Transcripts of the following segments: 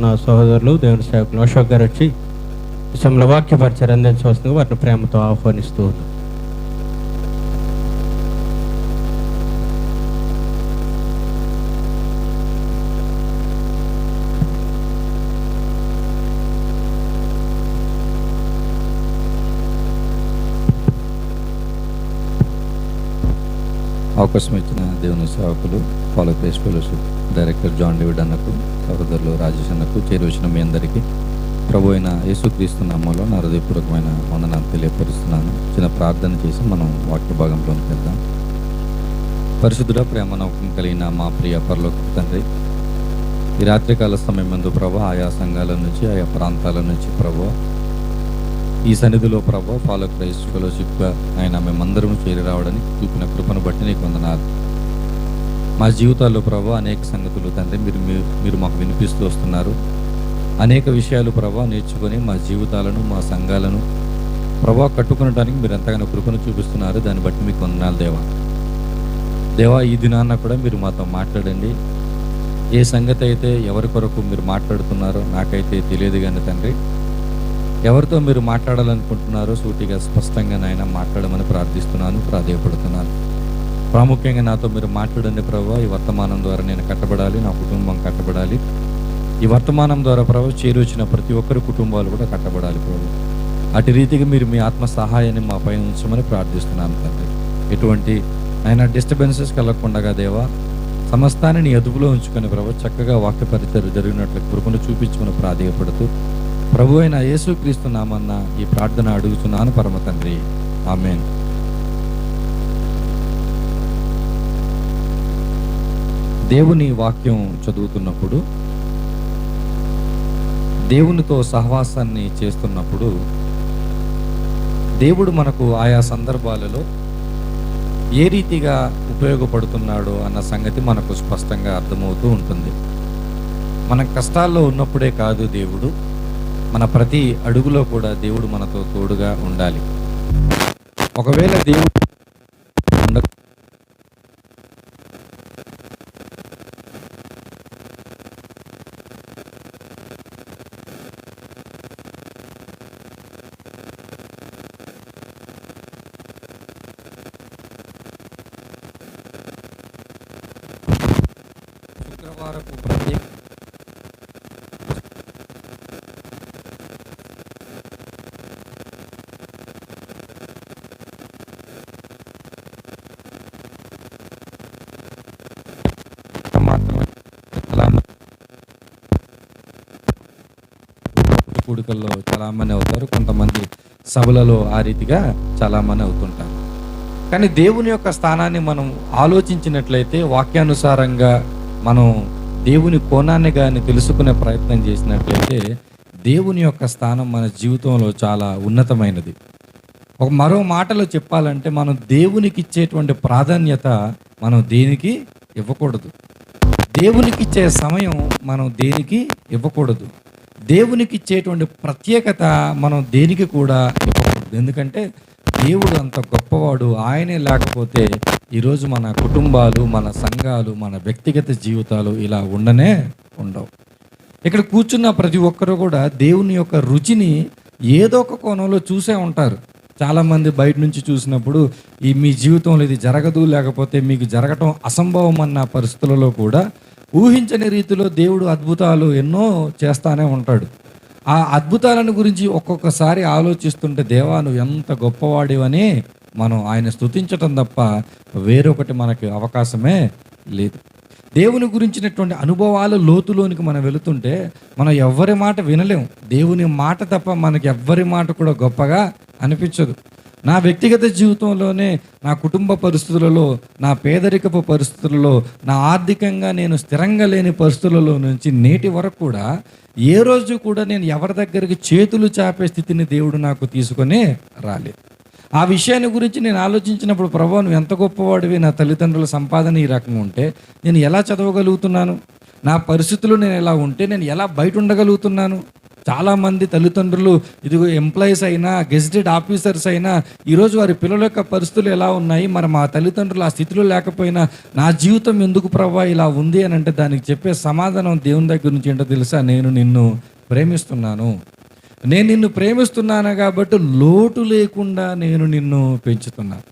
నా సహోదరులు దేవుని సేవకులు అశోక్ గారు వచ్చి విషయంలో వాక్య పరిచయం అందించవలసిందిగా వారిని ప్రేమతో ఆహ్వానిస్తూ ఉన్నాను. అవకాశం ఇచ్చిన దేవుని సేవకులు, follow Christ fellowship director John David అన్నకు, సహోదరులు రాజేష్ అన్నకు, చేరువచ్చిన మీ అందరికీ ప్రభు అయిన యేసుక్రీస్తు నామములో నా హృదయపూర్వకమైన వందనాలు తెలియపరుస్తున్నాను. చిన్న ప్రార్థన చేసి మనం వాక్య భాగంలోకి వెళ్దాం. పరిశుద్ధుడ, ప్రేమ నమ్మకం కలిగిన మా ప్రియ పరలోకపు తండ్రి, ఈ రాత్రికాల సమయం నందు ప్రభు ఆయా సంఘాల నుంచి, ఆయా ప్రాంతాల నుంచి ప్రభు ఈ సన్నిధిలో ప్రభు ఫాలో క్రైస్ట్ ఫెలోషిప్గా ఆయన మేమందరం చేరి రావడానికి చూపిన కృపను బట్టి నీకు వందనాలు. మా జీవితాల్లో ప్రభు అనేక సంగతులు తండ్రి మీరు మాకు వినిపిస్తూ వస్తున్నారు. అనేక విషయాలు ప్రభు నేర్చుకొని మా జీవితాలను, మా సంఘాలను ప్రభు కట్టుకునడానికి మీరు ఎంతగానో కృపను చూపిస్తున్నారు. దాన్ని బట్టి మీకు వందనాలు దేవా. ఈ దినాన్న కూడా మీరు మాతో మాట్లాడండి. ఏ సంగతి అయితే ఎవరి కొరకు మీరు మాట్లాడుతున్నారో నాకైతే తెలియదు కానీ తండ్రి, ఎవరితో మీరు మాట్లాడాలనుకుంటున్నారో సూటిగా స్పష్టంగా నాయన మాట్లాడమని ప్రార్థిస్తున్నాను, ప్రాధేయపడుతున్నాను. ప్రాముఖ్యంగా నాతో మీరు మాట్లాడండి ప్రభు. ఈ వర్తమానం ద్వారా నేను కట్టబడాలి, నా కుటుంబం కట్టబడాలి. ఈ వర్తమానం ద్వారా ప్రభు చేరొచ్చిన ప్రతి ఒక్కరి కుటుంబాలు కూడా కట్టబడాలి ప్రభు. అటు రీతిగా మీరు మీ ఆత్మ సహాయాన్ని మా పైన ఉంచమని ప్రార్థిస్తున్నాను తండ్రి. ఎటువంటి ఆయన డిస్టర్బెన్సెస్ కలగకుండా దేవా సమస్తాన్ని నీ అదుపులో ఉంచుకొని ప్రభు చక్కగా వాక్య పరిచయం జరిగినట్లు కృపను చూపించమని ప్రాధేయపడుతూ ప్రభు అయిన యేసుక్రీస్తు నామన్న ఈ ప్రార్థన అడుగుతున్నాను పరమ తండ్రి, ఆమేన్. దేవుని వాక్యం చదువుతున్నప్పుడు, దేవునితో సహవాసాన్ని చేస్తున్నప్పుడు దేవుడు మనకు ఆయా సందర్భాలలో ఏ రీతిగా ఉపయోగపడుతున్నాడో అన్న సంగతి మనకు స్పష్టంగా అర్థమవుతూ ఉంటుంది. మన కష్టాల్లో ఉన్నప్పుడే కాదు దేవుడు, మన ప్రతి అడుగులో కూడా దేవుడు మనతో తోడుగా ఉండాలి. ఒకవేళ దేవుడు శుక్రవారపు ప్రత్యేక కూడికల్లో చాలామంది అవుతారు, కొంతమంది సభలలో ఆ రీతిగా చాలామంది అవుతుంటారు. కానీ దేవుని యొక్క స్థానాన్ని మనం ఆలోచించినట్లయితే, వాక్యానుసారంగా మనం దేవుని కోణాన్ని కానీ తెలుసుకునే ప్రయత్నం చేసినట్లయితే, దేవుని యొక్క స్థానం మన జీవితంలో చాలా ఉన్నతమైనది. మరో మాటలో చెప్పాలంటే, మనం దేవునికి ఇచ్చేటువంటి ప్రాధాన్యత మనం దేనికి ఇవ్వకూడదు. దేవునికి ఇచ్చే సమయం మనం దేనికి ఇవ్వకూడదు. దేవునికి ఇచ్చేటువంటి ప్రత్యేకత మనం దేనికి కూడా ఇవ్వకూడదు. ఎందుకంటే దేవుడు అంత గొప్పవాడు. ఆయనే లేకపోతే ఈరోజు మన కుటుంబాలు, మన సంఘాలు, మన వ్యక్తిగత జీవితాలు ఇలా ఉండవు. ఇక్కడ కూర్చున్న ప్రతి ఒక్కరు కూడా దేవుని యొక్క రుచిని ఏదో ఒక కోణంలో చూసే ఉంటారు. చాలామంది బయట నుంచి చూసినప్పుడు మీ జీవితంలో ఇది జరగదు, లేకపోతే మీకు జరగటం అసంభవం అన్న పరిస్థితులలో కూడా ఊహించని రీతిలో దేవుడు అద్భుతాలు ఎన్నో చేస్తానే ఉంటాడు. ఆ అద్భుతాలను గురించి ఒక్కొక్కసారి ఆలోచిస్తుంటే, దేవా నువ్వు ఎంత గొప్పవాడివని మనం ఆయన స్తుతించటం తప్ప వేరొకటి మనకి అవకాశమే లేదు. దేవుని గురించినటువంటి అనుభవాలు లోతులోనికి మనం వెళుతుంటే మనం ఎవ్వరి మాట వినలేం. దేవుని మాట తప్ప మనకి ఎవ్వరి మాట కూడా గొప్పగా అనిపించదు. నా వ్యక్తిగత జీవితంలోనే, నా కుటుంబ పరిస్థితులలో, నా పేదరికపు పరిస్థితులలో, నా ఆర్థికంగా నేను స్థిరంగా లేని పరిస్థితులలో నుంచి నేటి వరకు కూడా ఏ రోజు కూడా నేను ఎవరి దగ్గరికి చేతులు చాపే స్థితిని దేవుడు నాకు తీసుకొని రాలేదు. ఆ విషయాన్ని గురించి నేను ఆలోచించినప్పుడు, ప్రభువా నువ్వు ఎంత గొప్పవాడివి, నా తల్లిదండ్రుల సంపాదన ఈ రకంగా ఉంటే నేను ఎలా చదవగలుగుతున్నాను, నా పరిస్థితులు నేను ఎలా ఉంటే నేను ఎలా బయట ఉండగలుగుతున్నాను, చాలామంది తల్లిదండ్రులు ఇదిగో ఎంప్లాయీస్ అయినా గెజిటెడ్ ఆఫీసర్స్ అయినా ఈరోజు వారి పిల్లల యొక్క పరిస్థితులు ఎలా ఉన్నాయి, మరి మా తల్లిదండ్రులు ఆ స్థితిలో లేకపోయినా నా జీవితం ఎందుకు ప్రభా ఇలా ఉంది అని అంటే దానికి చెప్పే సమాధానం దేవుని దగ్గర నుంచి ఏంటో తెలుసా? నేను నిన్ను ప్రేమిస్తున్నాను, నేను నిన్ను ప్రేమిస్తున్నాను కాబట్టి లోటు లేకుండా నేను నిన్ను పెంచుతున్నాను.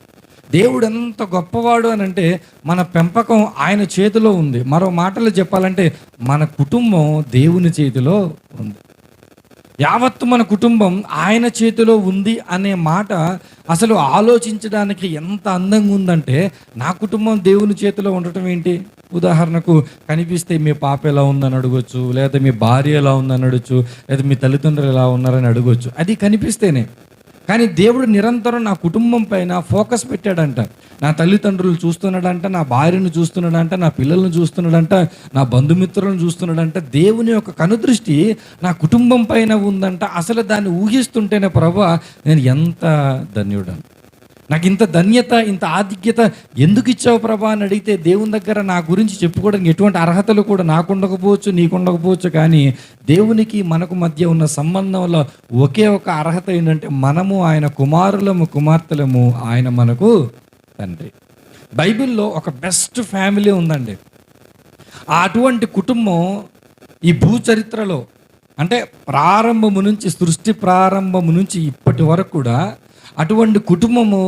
దేవుడు ఎంత గొప్పవాడు అని అంటే మన పెంపకం ఆయన చేతిలో ఉంది. మరో మాటలు చెప్పాలంటే మన కుటుంబం దేవుని చేతిలో ఉంది. యావత్తు మన కుటుంబం ఆయన చేతిలో ఉంది అనే మాట అసలు ఆలోచించడానికి ఎంత అందంగా ఉందంటే, నా కుటుంబం దేవుని చేతిలో ఉండటం ఏంటి? ఉదాహరణకు కనిపిస్తే మీ పాప ఎలా ఉందని అడగొచ్చు, లేదా మీ భార్య ఎలా ఉందని అడగచ్చు, లేదా మీ తల్లిదండ్రులు ఎలా ఉన్నారని అడగొచ్చు. అది కనిపిస్తేనే. కానీ దేవుడు నిరంతరం నా కుటుంబం పైన ఫోకస్ పెట్టాడంట. నా తల్లిదండ్రులు చూస్తున్నాడంట, నా భార్యను చూస్తున్నాడంట, నా పిల్లలను చూస్తున్నాడంట, నా బంధుమిత్రులను చూస్తున్నాడంట. దేవుని యొక్క కనుదృష్టి నా కుటుంబం పైన ఉందంట. అసలు దాన్ని ఊహిస్తుంటేనే ప్రభా నేను ఎంత ధన్యుడను, నాకు ఇంత ధన్యత, ఇంత ఆధిక్యత ఎందుకు ఇచ్చావు ప్రభా అని అడిగితే దేవుని దగ్గర నా గురించి చెప్పుకోవడానికి ఎటువంటి అర్హతలు కూడా నాకు ఉండకపోవచ్చు, నీకు ఉండకపోవచ్చు. కానీ దేవునికి మనకు మధ్య ఉన్న సంబంధంలో ఒకే ఒక అర్హత ఏంటంటే మనము ఆయన కుమారులము, కుమార్తెలము, ఆయన మనకు తండ్రి. బైబిల్లో ఒక బెస్ట్ ఫ్యామిలీ ఉందండి. అటువంటి కుటుంబం ఈ భూచరిత్రలో అంటే ప్రారంభము నుంచి, సృష్టి ప్రారంభము నుంచి ఇప్పటి వరకు కూడా అటువంటి కుటుంబము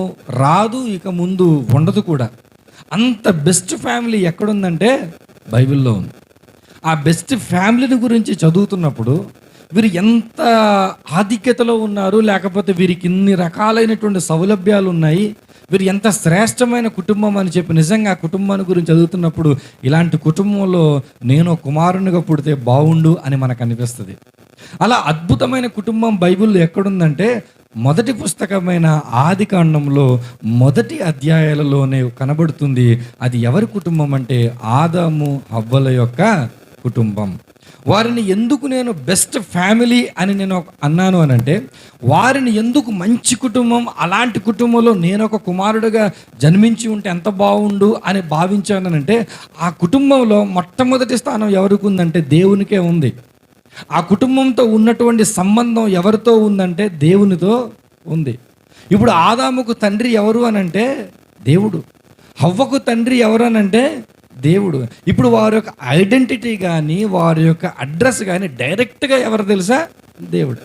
రాదు, ఇక ముందు ఉండదు కూడా. అంత బెస్ట్ ఫ్యామిలీ ఎక్కడుందంటే బైబిల్లో ఉంది. ఆ బెస్ట్ ఫ్యామిలీని గురించి చదువుతున్నప్పుడు వీరు ఎంత ఆధిక్యతలో ఉన్నారు, లేకపోతే వీరికి ఇన్ని రకాలైనటువంటి సౌలభ్యాలు ఉన్నాయి, వీరు ఎంత శ్రేష్టమైన కుటుంబం అని చెప్పి నిజంగా ఆ కుటుంబాన్ని గురించి చదువుతున్నప్పుడు ఇలాంటి కుటుంబంలో నేను కుమారునిగా పుడితే బాగుండు అని మనకు అనిపిస్తుంది. అలా అద్భుతమైన కుటుంబం బైబిల్లో ఎక్కడుందంటే మొదటి పుస్తకమైన ఆదికాండంలో మొదటి అధ్యాయాలలోనే కనబడుతుంది. అది ఎవరి కుటుంబం అంటే ఆదాము హవ్వల యొక్క కుటుంబం. వారిని ఎందుకు నేను బెస్ట్ ఫ్యామిలీ అని నేను అన్నాను అని అంటే, వారిని ఎందుకు మంచి కుటుంబం, అలాంటి కుటుంబంలో నేను ఒక కుమారుడుగా జన్మించి ఉంటే ఎంత బాగుండు అని భావించానంటే, ఆ కుటుంబంలో మొట్టమొదటి స్థానం ఎవరికి ఉందంటే దేవునికే ఉంది. ఆ కుటుంబంతో ఉన్నటువంటి సంబంధం ఎవరితో ఉందంటే దేవునితో ఉంది. ఇప్పుడు ఆదాముకు తండ్రి ఎవరు అనంటే దేవుడు, హవ్వకు తండ్రి ఎవరు అనంటే దేవుడు. ఇప్పుడు వారి యొక్క ఐడెంటిటీ కానీ వారి యొక్క అడ్రస్ కానీ డైరెక్ట్గా ఎవరు తెలుసా? దేవుడు.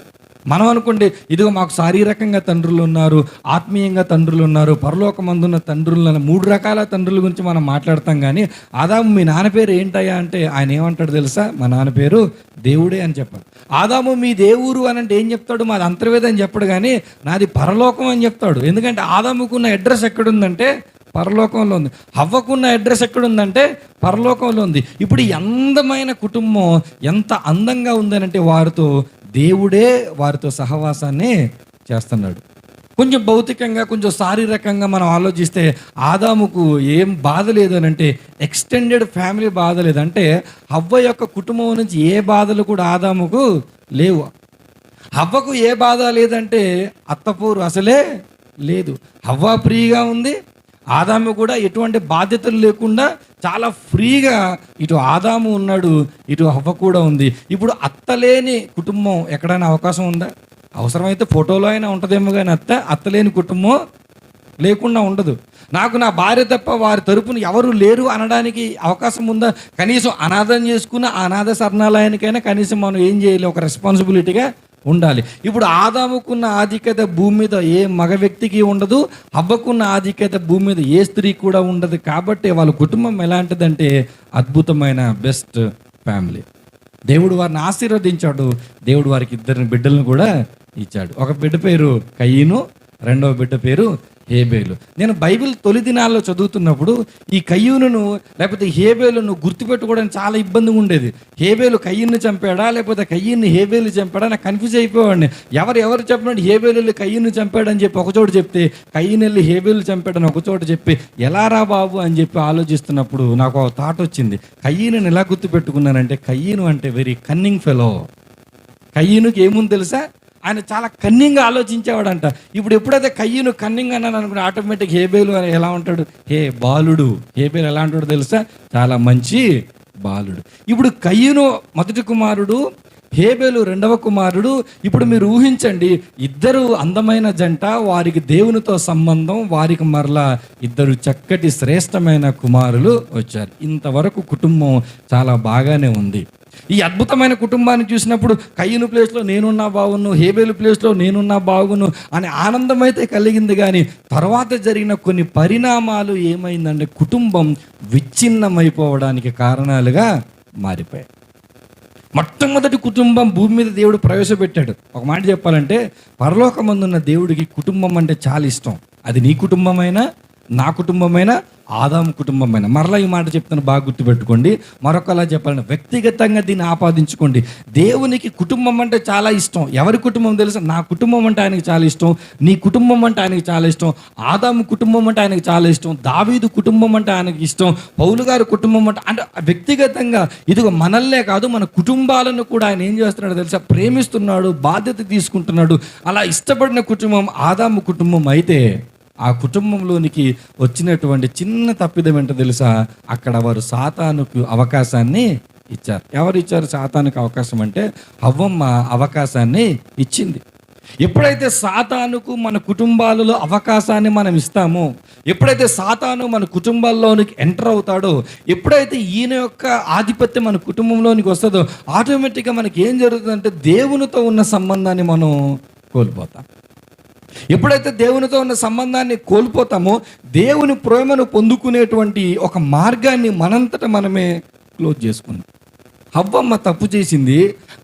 మనం అనుకోండి, ఇదిగో మాకు శారీరకంగా తండ్రులు ఉన్నారు, ఆత్మీయంగా తండ్రులు ఉన్నారు, పరలోకమందున్న తండ్రులు, 3 రకాల తండ్రుల గురించి మనం మాట్లాడతాం. కానీ ఆదాము మీ నాన్న పేరు ఏంటయ్యా అంటే ఆయన ఏమంటాడు తెలుసా? మా నాన్న పేరు దేవుడే అని చెప్పాడు. ఆదాము మీ దేవురు అని అంటే ఏం చెప్తాడు? మాది అంతర్వేది అని చెప్పడు, కానీ నాది పరలోకం అని చెప్తాడు. ఎందుకంటే ఆదాముకున్న అడ్రస్ ఎక్కడుందంటే పరలోకంలో ఉంది. హవ్వకున్న అడ్రస్ ఎక్కడుందంటే పరలోకంలో ఉంది. ఇప్పుడు ఈ అందమైన కుటుంబం ఎంత అందంగా ఉందనంటే వారితో దేవుడే వారితో సహవాసాన్ని చేస్తున్నాడు. కొంచెం భౌతికంగా, కొంచెం శారీరకంగా మనం ఆలోచిస్తే ఆదాముకు ఏం బాధ లేదు అని అంటే ఎక్స్టెండెడ్ ఫ్యామిలీ బాధ లేదంటే హవ్వ యొక్క కుటుంబం నుంచి ఏ బాధలు కూడా ఆదాముకు లేవు. హవ్వకు ఏ బాధ లేదంటే అత్తపోరు అసలే లేదు. హవ్వ ఫ్రీగా ఉంది, ఆదాము కూడా ఎటువంటి బాధ్యతలు లేకుండా చాలా ఫ్రీగా ఇటు ఆదాము ఉన్నాడు, ఇటు హవ్వ కూడా ఉంది. ఇప్పుడు అత్తలేని కుటుంబం ఎక్కడైనా అవకాశం ఉందా? అవసరమైతే ఫోటోలో అయినా ఉంటుందేమో, కానీ అత్తలేని కుటుంబం లేకుండా ఉండదు. నాకు నా భార్య తప్ప వారి తరపున ఎవరు లేరు అనడానికి అవకాశం ఉందా? కనీసం అనాథం చేసుకున్న అనాథ శరణాలయానికైనా కనీసం మనం ఏం చేయాలి? ఒక రెస్పాన్సిబిలిటీగా ఉండాలి. ఇప్పుడు ఆదాముకున్న ఆధిక్యత భూమి మీద ఏ మగ వ్యక్తికి ఉండదు, హవ్వకున్న ఆధిక్యత భూమి మీద ఏ స్త్రీ కూడా ఉండదు. కాబట్టి వాళ్ళ కుటుంబం ఎలాంటిదంటే అద్భుతమైన బెస్ట్ ఫ్యామిలీ. దేవుడు వారిని ఆశీర్వదించాడు. దేవుడు వారికి 2 బిడ్డలను కూడా ఇచ్చాడు. ఒక బిడ్డ పేరు కయీను, రెండవ బిడ్డ పేరు హేబేలు. నేను బైబిల్ తొలి దినాల్లో చదువుతున్నప్పుడు ఈ కయ్యూనును లేకపోతే హేబేలును గుర్తుపెట్టుకోవడానికి చాలా ఇబ్బందిగా ఉండేది. హేబేలు కయ్యూన్ని చంపాడా లేకపోతే కయ్యూన్ని హేబేలు చంపాడా నాకు కన్ఫ్యూజ్ అయిపోయాడిని. ఎవరు చెప్పినట్టు హేబేలు వెళ్ళి కయ్యూన్ని చంపాడని చెప్పి ఒకచోట చెప్తే, కయ్యూని వెళ్ళి హేబేలు చంపాడని ఒకచోట చెప్పి, ఎలా రా బాబు అని చెప్పి ఆలోచిస్తున్నప్పుడు నాకు ఒక థాట్ వచ్చింది. కయ్యూని ఎలా గుర్తుపెట్టుకున్నానంటే, కయ్యూను అంటే వెరీ కన్నింగ్ ఫెలో. కయ్యూనుకి ఏముంది తెలుసా? ఆయన చాలా కన్నింగ్గా ఆలోచించేవాడంట. ఇప్పుడు ఎప్పుడైతే కయ్యూను కన్నింగ్ అన్నాను అనుకుంటే ఆటోమేటిక్ హేబేలు అని ఎలా ఉంటాడు? బాలుడు. హేబేలు ఎలా ఉంటాడు తెలుసా? చాలా మంచి బాలుడు. ఇప్పుడు కయ్యూను మొదటి కుమారుడు, హేబేలు రెండవ కుమారుడు. ఇప్పుడు మీరు ఊహించండి, ఇద్దరు అందమైన జంట, వారికి దేవునితో సంబంధం, వారికి మరలా ఇద్దరు చక్కటి శ్రేష్టమైన కుమారులు వచ్చారు. ఇంతవరకు కుటుంబం చాలా బాగానే ఉంది. ఈ అద్భుతమైన కుటుంబాన్ని చూసినప్పుడు కయ్యను ప్లేస్లో నేనున్నా బాగును, హేబేలు ప్లేస్లో నేనున్నా బాగును అనే ఆనందం అయితే కలిగింది. కానీ తర్వాత జరిగిన కొన్ని పరిణామాలు ఏమైందంటే కుటుంబం విచ్ఛిన్నమైపోవడానికి కారణాలుగా మారిపోయాయి. మొట్టమొదటి కుటుంబం భూమి మీద దేవుడు ప్రవేశపెట్టాడు. ఒక మాట చెప్పాలంటే, పరలోకమందున్న దేవుడికి కుటుంబం అంటే చాలా ఇష్టం. అది నీ కుటుంబమైనా, నా కుటుంబమైనా, ఆదాము కుటుంబమైనా. మరలా ఈ మాట చెప్తాను, బాగా గుర్తుపెట్టుకోండి. మరొకలా చెప్పాలంటే వ్యక్తిగతంగా దీన్ని ఆపాదించుకోండి. దేవునికి కుటుంబం అంటే చాలా ఇష్టం. ఎవరి కుటుంబం తెలుసా? నా కుటుంబం అంటే ఆయనకి చాలా ఇష్టం, నీ కుటుంబం అంటే ఆయనకి చాలా ఇష్టం, ఆదాము కుటుంబం అంటే ఆయనకి చాలా ఇష్టం, దావీదు కుటుంబం అంటే ఆయనకి ఇష్టం, పౌలు గారి కుటుంబం అంటే వ్యక్తిగతంగా ఇదిగో మనల్నే కాదు, మన కుటుంబాలను కూడా ఆయన ఏం చేస్తున్నాడు తెలుసా? ప్రేమిస్తున్నాడు, బాధ్యత తీసుకుంటున్నాడు. అలా ఇష్టపడిన కుటుంబం ఆదాము కుటుంబం అయితే, ఆ కుటుంబంలోనికి వచ్చినటువంటి చిన్న తప్పిదం ఏంటో తెలుసా? అక్కడ వారు సాతానుకు అవకాశాన్ని ఇచ్చారు. ఎవరు ఇచ్చారు సాతానుకు అవకాశం అంటే? హవ్వమ్మ అవకాశాన్ని ఇచ్చింది. ఎప్పుడైతే సాతానుకు మన కుటుంబాలలో అవకాశాన్ని మనం ఇస్తామో, ఎప్పుడైతే సాతాను మన కుటుంబాల్లోనికి ఎంటర్ అవుతాడో, ఎప్పుడైతే ఈయన యొక్క ఆధిపత్యం మన కుటుంబంలోనికి వస్తుందో, ఆటోమేటిక్గా మనకి ఏం జరుగుతుందంటే దేవునితో ఉన్న సంబంధాన్ని మనం కోల్పోతాం. ఎప్పుడైతే దేవునితో ఉన్న సంబంధాన్ని కోల్పోతామో, దేవుని ప్రేమను పొందుకునేటువంటి ఒక మార్గాన్ని మనంతట మనమే క్లోజ్ చేసుకుందాం. హవ్వమ్మ తప్పు చేసింది,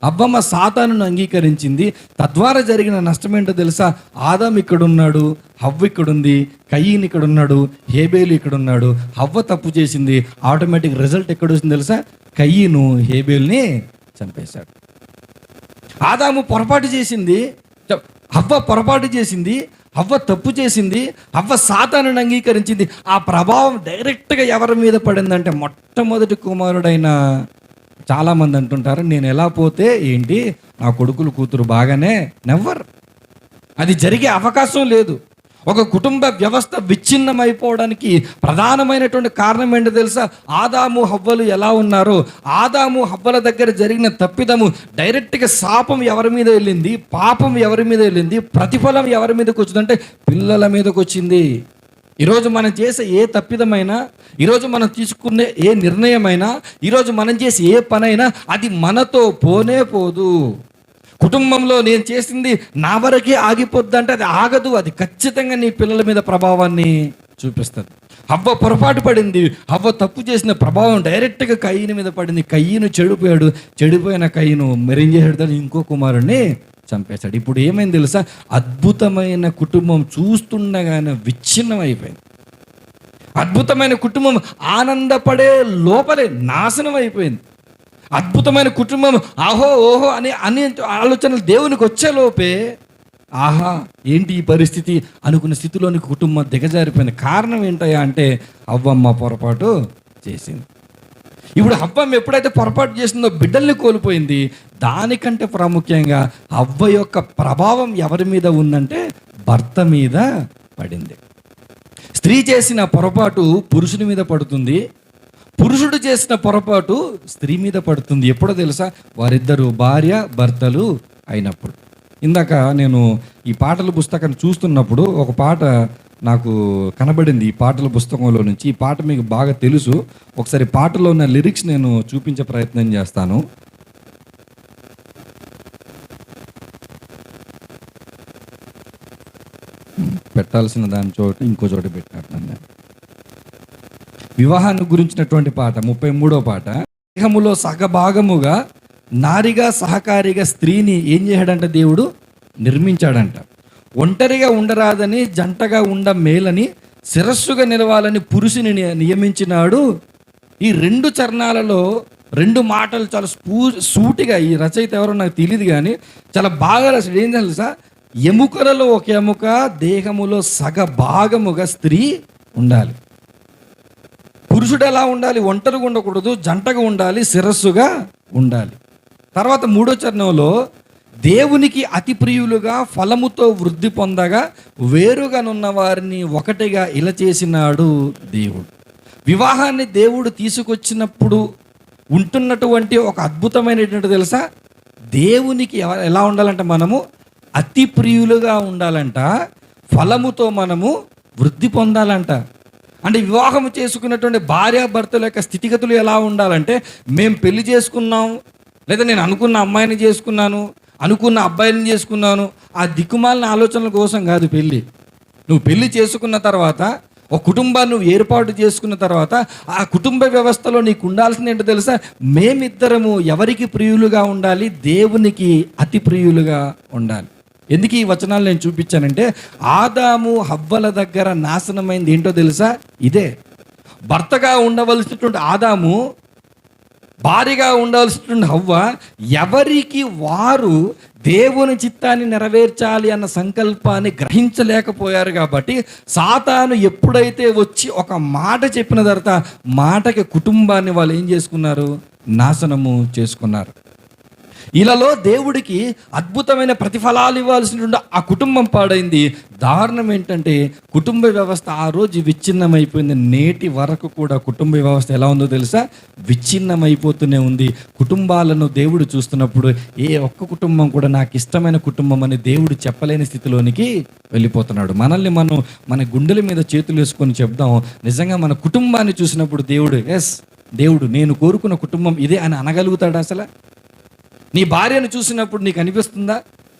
హవ్వమ్మ సాతానును అంగీకరించింది. తద్వారా జరిగిన నష్టం ఏంటో తెలుసా? ఆదాము ఇక్కడున్నాడు, హవ్వ ఇక్కడుంది, కయీన్ ఇక్కడున్నాడు, హేబేలు ఇక్కడున్నాడు. హవ్వ తప్పు చేసింది, ఆటోమేటిక్ రిజల్ట్ ఎక్కడొచ్చింది తెలుసా? కయీను హేబేల్ని చంపేశాడు. ఆదాము పొరపాటు చేసింది, హవ్వ పొరపాటు చేసింది, హవ్వ తప్పు చేసింది, హవ్వ సాతానుని అంగీకరించింది. ఆ ప్రభావం డైరెక్ట్గా ఎవరి మీద పడిందంటే మొట్టమొదటి కుమారుడైన, చాలామంది అంటుంటారు నేను ఎలా పోతే ఏంటి, నా కొడుకులు కూతురు బాగానే, నెవర్. అది జరిగే అవకాశం లేదు. ఒక కుటుంబ వ్యవస్థ విచ్ఛిన్నమైపోవడానికి ప్రధానమైనటువంటి కారణం ఏంటో తెలుసా? ఆదాము హవ్వలు ఎలా ఉన్నారో, ఆదాము హవ్వల దగ్గర జరిగిన తప్పిదము డైరెక్ట్గా శాపం ఎవరి మీద వెళ్ళింది, పాపం ఎవరి మీద వెళ్ళింది, ప్రతిఫలం ఎవరి మీదకి వచ్చిందంటే పిల్లల మీదకి వచ్చింది. ఈరోజు మనం చేసే ఏ తప్పిదమైనా, ఈరోజు మనం తీసుకునే ఏ నిర్ణయమైనా, ఈరోజు మనం చేసే ఏ పనైనా అది మనతో పోనే పోదు. కుటుంబంలో నేను చేసింది నా వరకే ఆగిపోద్ది అంటే అది ఆగదు. అది ఖచ్చితంగా నీ పిల్లల మీద ప్రభావాన్ని చూపిస్తుంది. హవ్వ పొరపాటు పడింది, హవ్వ తప్పు చేసిన ప్రభావం డైరెక్ట్గా కయ్యను మీద పడింది. కయ్యను చెడిపోయాడు, చెడిపోయిన కయ్యను మరేం చేశాడు? ఇంకో కుమారుడిని చంపేశాడు. ఇప్పుడు ఏమైంది తెలుసా? అద్భుతమైన కుటుంబం చూస్తుండగానే విచ్ఛిన్నం అయిపోయింది. అద్భుతమైన కుటుంబం ఆనందపడే లోపలే నాశనం అయిపోయింది. అద్భుతమైన కుటుంబం ఆహో ఓహో అని ఆలోచనలు దేవునికి వచ్చేలోపే ఆహా ఏంటి ఈ పరిస్థితి అనుకున్న స్థితిలోనికి కుటుంబం దిగజారిపోయింది. కారణం ఏంటయ్యా అంటే హవ్వమ్మ పొరపాటు చేసింది. ఇప్పుడు హవ్వమ్మ ఎప్పుడైతే పొరపాటు చేసిందో బిడ్డల్ని కోల్పోయింది. దానికంటే ప్రాముఖ్యంగా హవ్వ యొక్క ప్రభావం ఎవరి మీద ఉందంటే భర్త మీద పడింది. స్త్రీ చేసిన పొరపాటు పురుషుని మీద పడుతుంది, పురుషుడు చేసిన పొరపాటు స్త్రీ మీద పడుతుంది. ఎప్పుడో తెలుసా? వారిద్దరూ భార్య భర్తలు అయినప్పుడు. ఇందాక నేను ఈ పాటల పుస్తకాన్ని చూస్తున్నప్పుడు ఒక పాట నాకు కనబడింది ఈ పాటల పుస్తకంలో నుంచి. ఈ పాట మీకు బాగా తెలుసు. ఒకసారి పాటలో ఉన్న లిరిక్స్ నేను చూపించే ప్రయత్నం చేస్తాను. పెట్టాల్సిన దాని చోటు ఇంకో చోట పెట్టినట్టు. వివాహాన్ని గురించినటువంటి పాట, 33వ పాట. దేహములో సగభాగముగా నారిగా సహకారిగా స్త్రీని ఏం చేశాడంట? దేవుడు నిర్మించాడంట. ఒంటరిగా ఉండరాదని, జంటగా ఉండ మేలని, శిరస్సుగా నిలవాలని పురుషుని నియమించినాడు. ఈ రెండు చరణాలలో రెండు మాటలు చాలా సూటిగా, ఈ రచయిత ఎవరో నాకు తెలియదు కానీ చాలా బాగా రాశాడు. ఏం తెలుసా? ఎముకలలో ఒక ఎముక, దేహములో సగభాగముగా స్త్రీ ఉండాలి. పురుషుడు ఎలా ఉండాలి? ఒంటరిగా ఉండకూడదు, జంటగా ఉండాలి, శిరస్సుగా ఉండాలి. తర్వాత 3వ చరణంలో దేవునికి అతి ప్రియులుగా ఫలముతో వృద్ధి పొందగా వేరుగానున్న వారిని ఒకటిగా ఇలా చేసినాడు దేవుడు. వివాహాన్ని దేవుడు తీసుకొచ్చినప్పుడు ఉంటున్నటువంటి ఒక అద్భుతమైనటువంటి తెలుసా? దేవునికి ఎలా ఉండాలంట? మనము అతి ప్రియులుగా ఉండాలంట, ఫలముతో మనము వృద్ధి పొందాలంట. అంటే వివాహం చేసుకున్నటువంటి భార్యాభర్తల యొక్క స్థితిగతులు ఎలా ఉండాలంటే, మేము పెళ్లి చేసుకున్నాం, లేదా నేను అనుకున్న అమ్మాయిని చేసుకున్నాను, అనుకున్న అబ్బాయిని చేసుకున్నాను, ఆ దిక్కుమాలిన ఆలోచనల కోసం కాదు పెళ్ళి. నువ్వు పెళ్లి చేసుకున్న తర్వాత, ఒక కుటుంబాన్ని నువ్వు ఏర్పాటు చేసుకున్న తర్వాత, ఆ కుటుంబ వ్యవస్థలో నీకు ఉండాల్సింది ఏంటో తెలుసా? మేమిద్దరము ఎవరికి ప్రియులుగా ఉండాలి? దేవునికి అతి ప్రియులుగా ఉండాలి. ఎందుకు ఈ వచనాలు నేను చూపించానంటే, ఆదాము హవ్వల దగ్గర నాశనమైంది ఏంటో తెలుసా? ఇదే. భర్తగా ఉండవలసినటువంటి ఆదాము, భార్యగా ఉండవలసినటువంటి హవ్వ, ఎవరికి వారు దేవుని చిత్తాన్ని నెరవేర్చాలి అన్న సంకల్పాన్ని గ్రహించలేకపోయారు. కాబట్టి సాతాను ఎప్పుడైతే వచ్చి ఒక మాట చెప్పిన తర్వాత, మాటకి కుటుంబాన్ని వాళ్ళు ఏం చేసుకున్నారు? నాశనము చేసుకున్నారు. ఇలాలో దేవుడికి అద్భుతమైన ప్రతిఫలాలు ఇవ్వాల్సినటువంటి ఆ కుటుంబం పాడైంది. దారుణం ఏంటంటే, కుటుంబ వ్యవస్థ ఆ రోజు విచ్ఛిన్నమైపోయింది. నేటి వరకు కూడా కుటుంబ వ్యవస్థ ఎలా ఉందో తెలుసా? విచ్ఛిన్నమైపోతూనే ఉంది. కుటుంబాలను దేవుడు చూస్తున్నప్పుడు ఏ ఒక్క కుటుంబం కూడా నాకు ఇష్టమైన కుటుంబం అని దేవుడు చెప్పలేని స్థితిలోనికి వెళ్ళిపోతున్నాడు. మనల్ని మనం మన గుండెల మీద చేతులు వేసుకొని చెప్దాం, నిజంగా మన కుటుంబాన్ని చూసినప్పుడు దేవుడు, ఎస్, దేవుడు నేను కోరుకున్న కుటుంబం ఇదే అని అనగలుగుతాడు అసలు? నీ భార్యను చూసినప్పుడు నీకు అనిపిస్తుందా?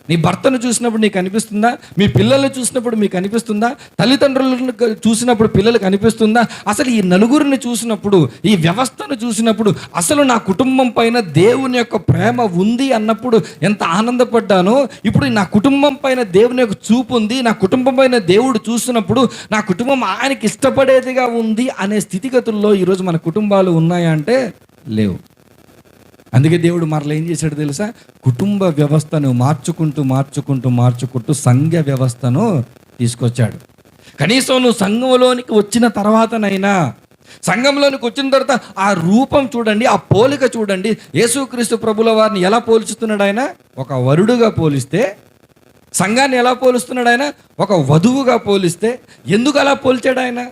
నీ భర్తను చూసినప్పుడు నీకు అనిపిస్తుందా? మీ పిల్లల్ని చూసినప్పుడు మీకు అనిపిస్తుందా? తల్లిదండ్రులను చూసినప్పుడు పిల్లలకు అనిపిస్తుందా? అసలు ఈ నలుగురిని చూసినప్పుడు, ఈ వ్యవస్థను చూసినప్పుడు, అసలు నా కుటుంబం పైన దేవుని యొక్క ప్రేమ ఉంది అన్నప్పుడు ఎంత ఆనందపడ్డానో, ఇప్పుడు నా కుటుంబం పైన దేవుని యొక్క చూపు ఉంది, నా కుటుంబం పైన దేవుడు చూసినప్పుడు నా కుటుంబం ఆయనకి ఇష్టపడేదిగా ఉంది అనే స్థితిగతుల్లో ఈరోజు మన కుటుంబాలు ఉన్నాయా అంటే లేవు. అందుకే దేవుడు మరలా ఏం చేశాడు తెలుసా? కుటుంబ వ్యవస్థను మార్చుకుంటూ సంఘ వ్యవస్థను తీసుకొచ్చాడు. కనీసం నువ్వు సంఘంలోనికి వచ్చిన తర్వాతనైనా, సంఘంలోనికి వచ్చిన తర్వాత ఆ రూపం చూడండి, ఆ పోలిక చూడండి. యేసుక్రీస్తు ప్రభుల వారిని ఎలా పోల్చుతున్నాడు ఆయన? ఒక వరుడుగా పోలిస్తే, సంఘాన్ని ఎలా పోలుస్తున్నాడు ఆయన? ఒక వధువుగా పోలిస్తే. ఎందుకు అలా పోల్చాడు ఆయన?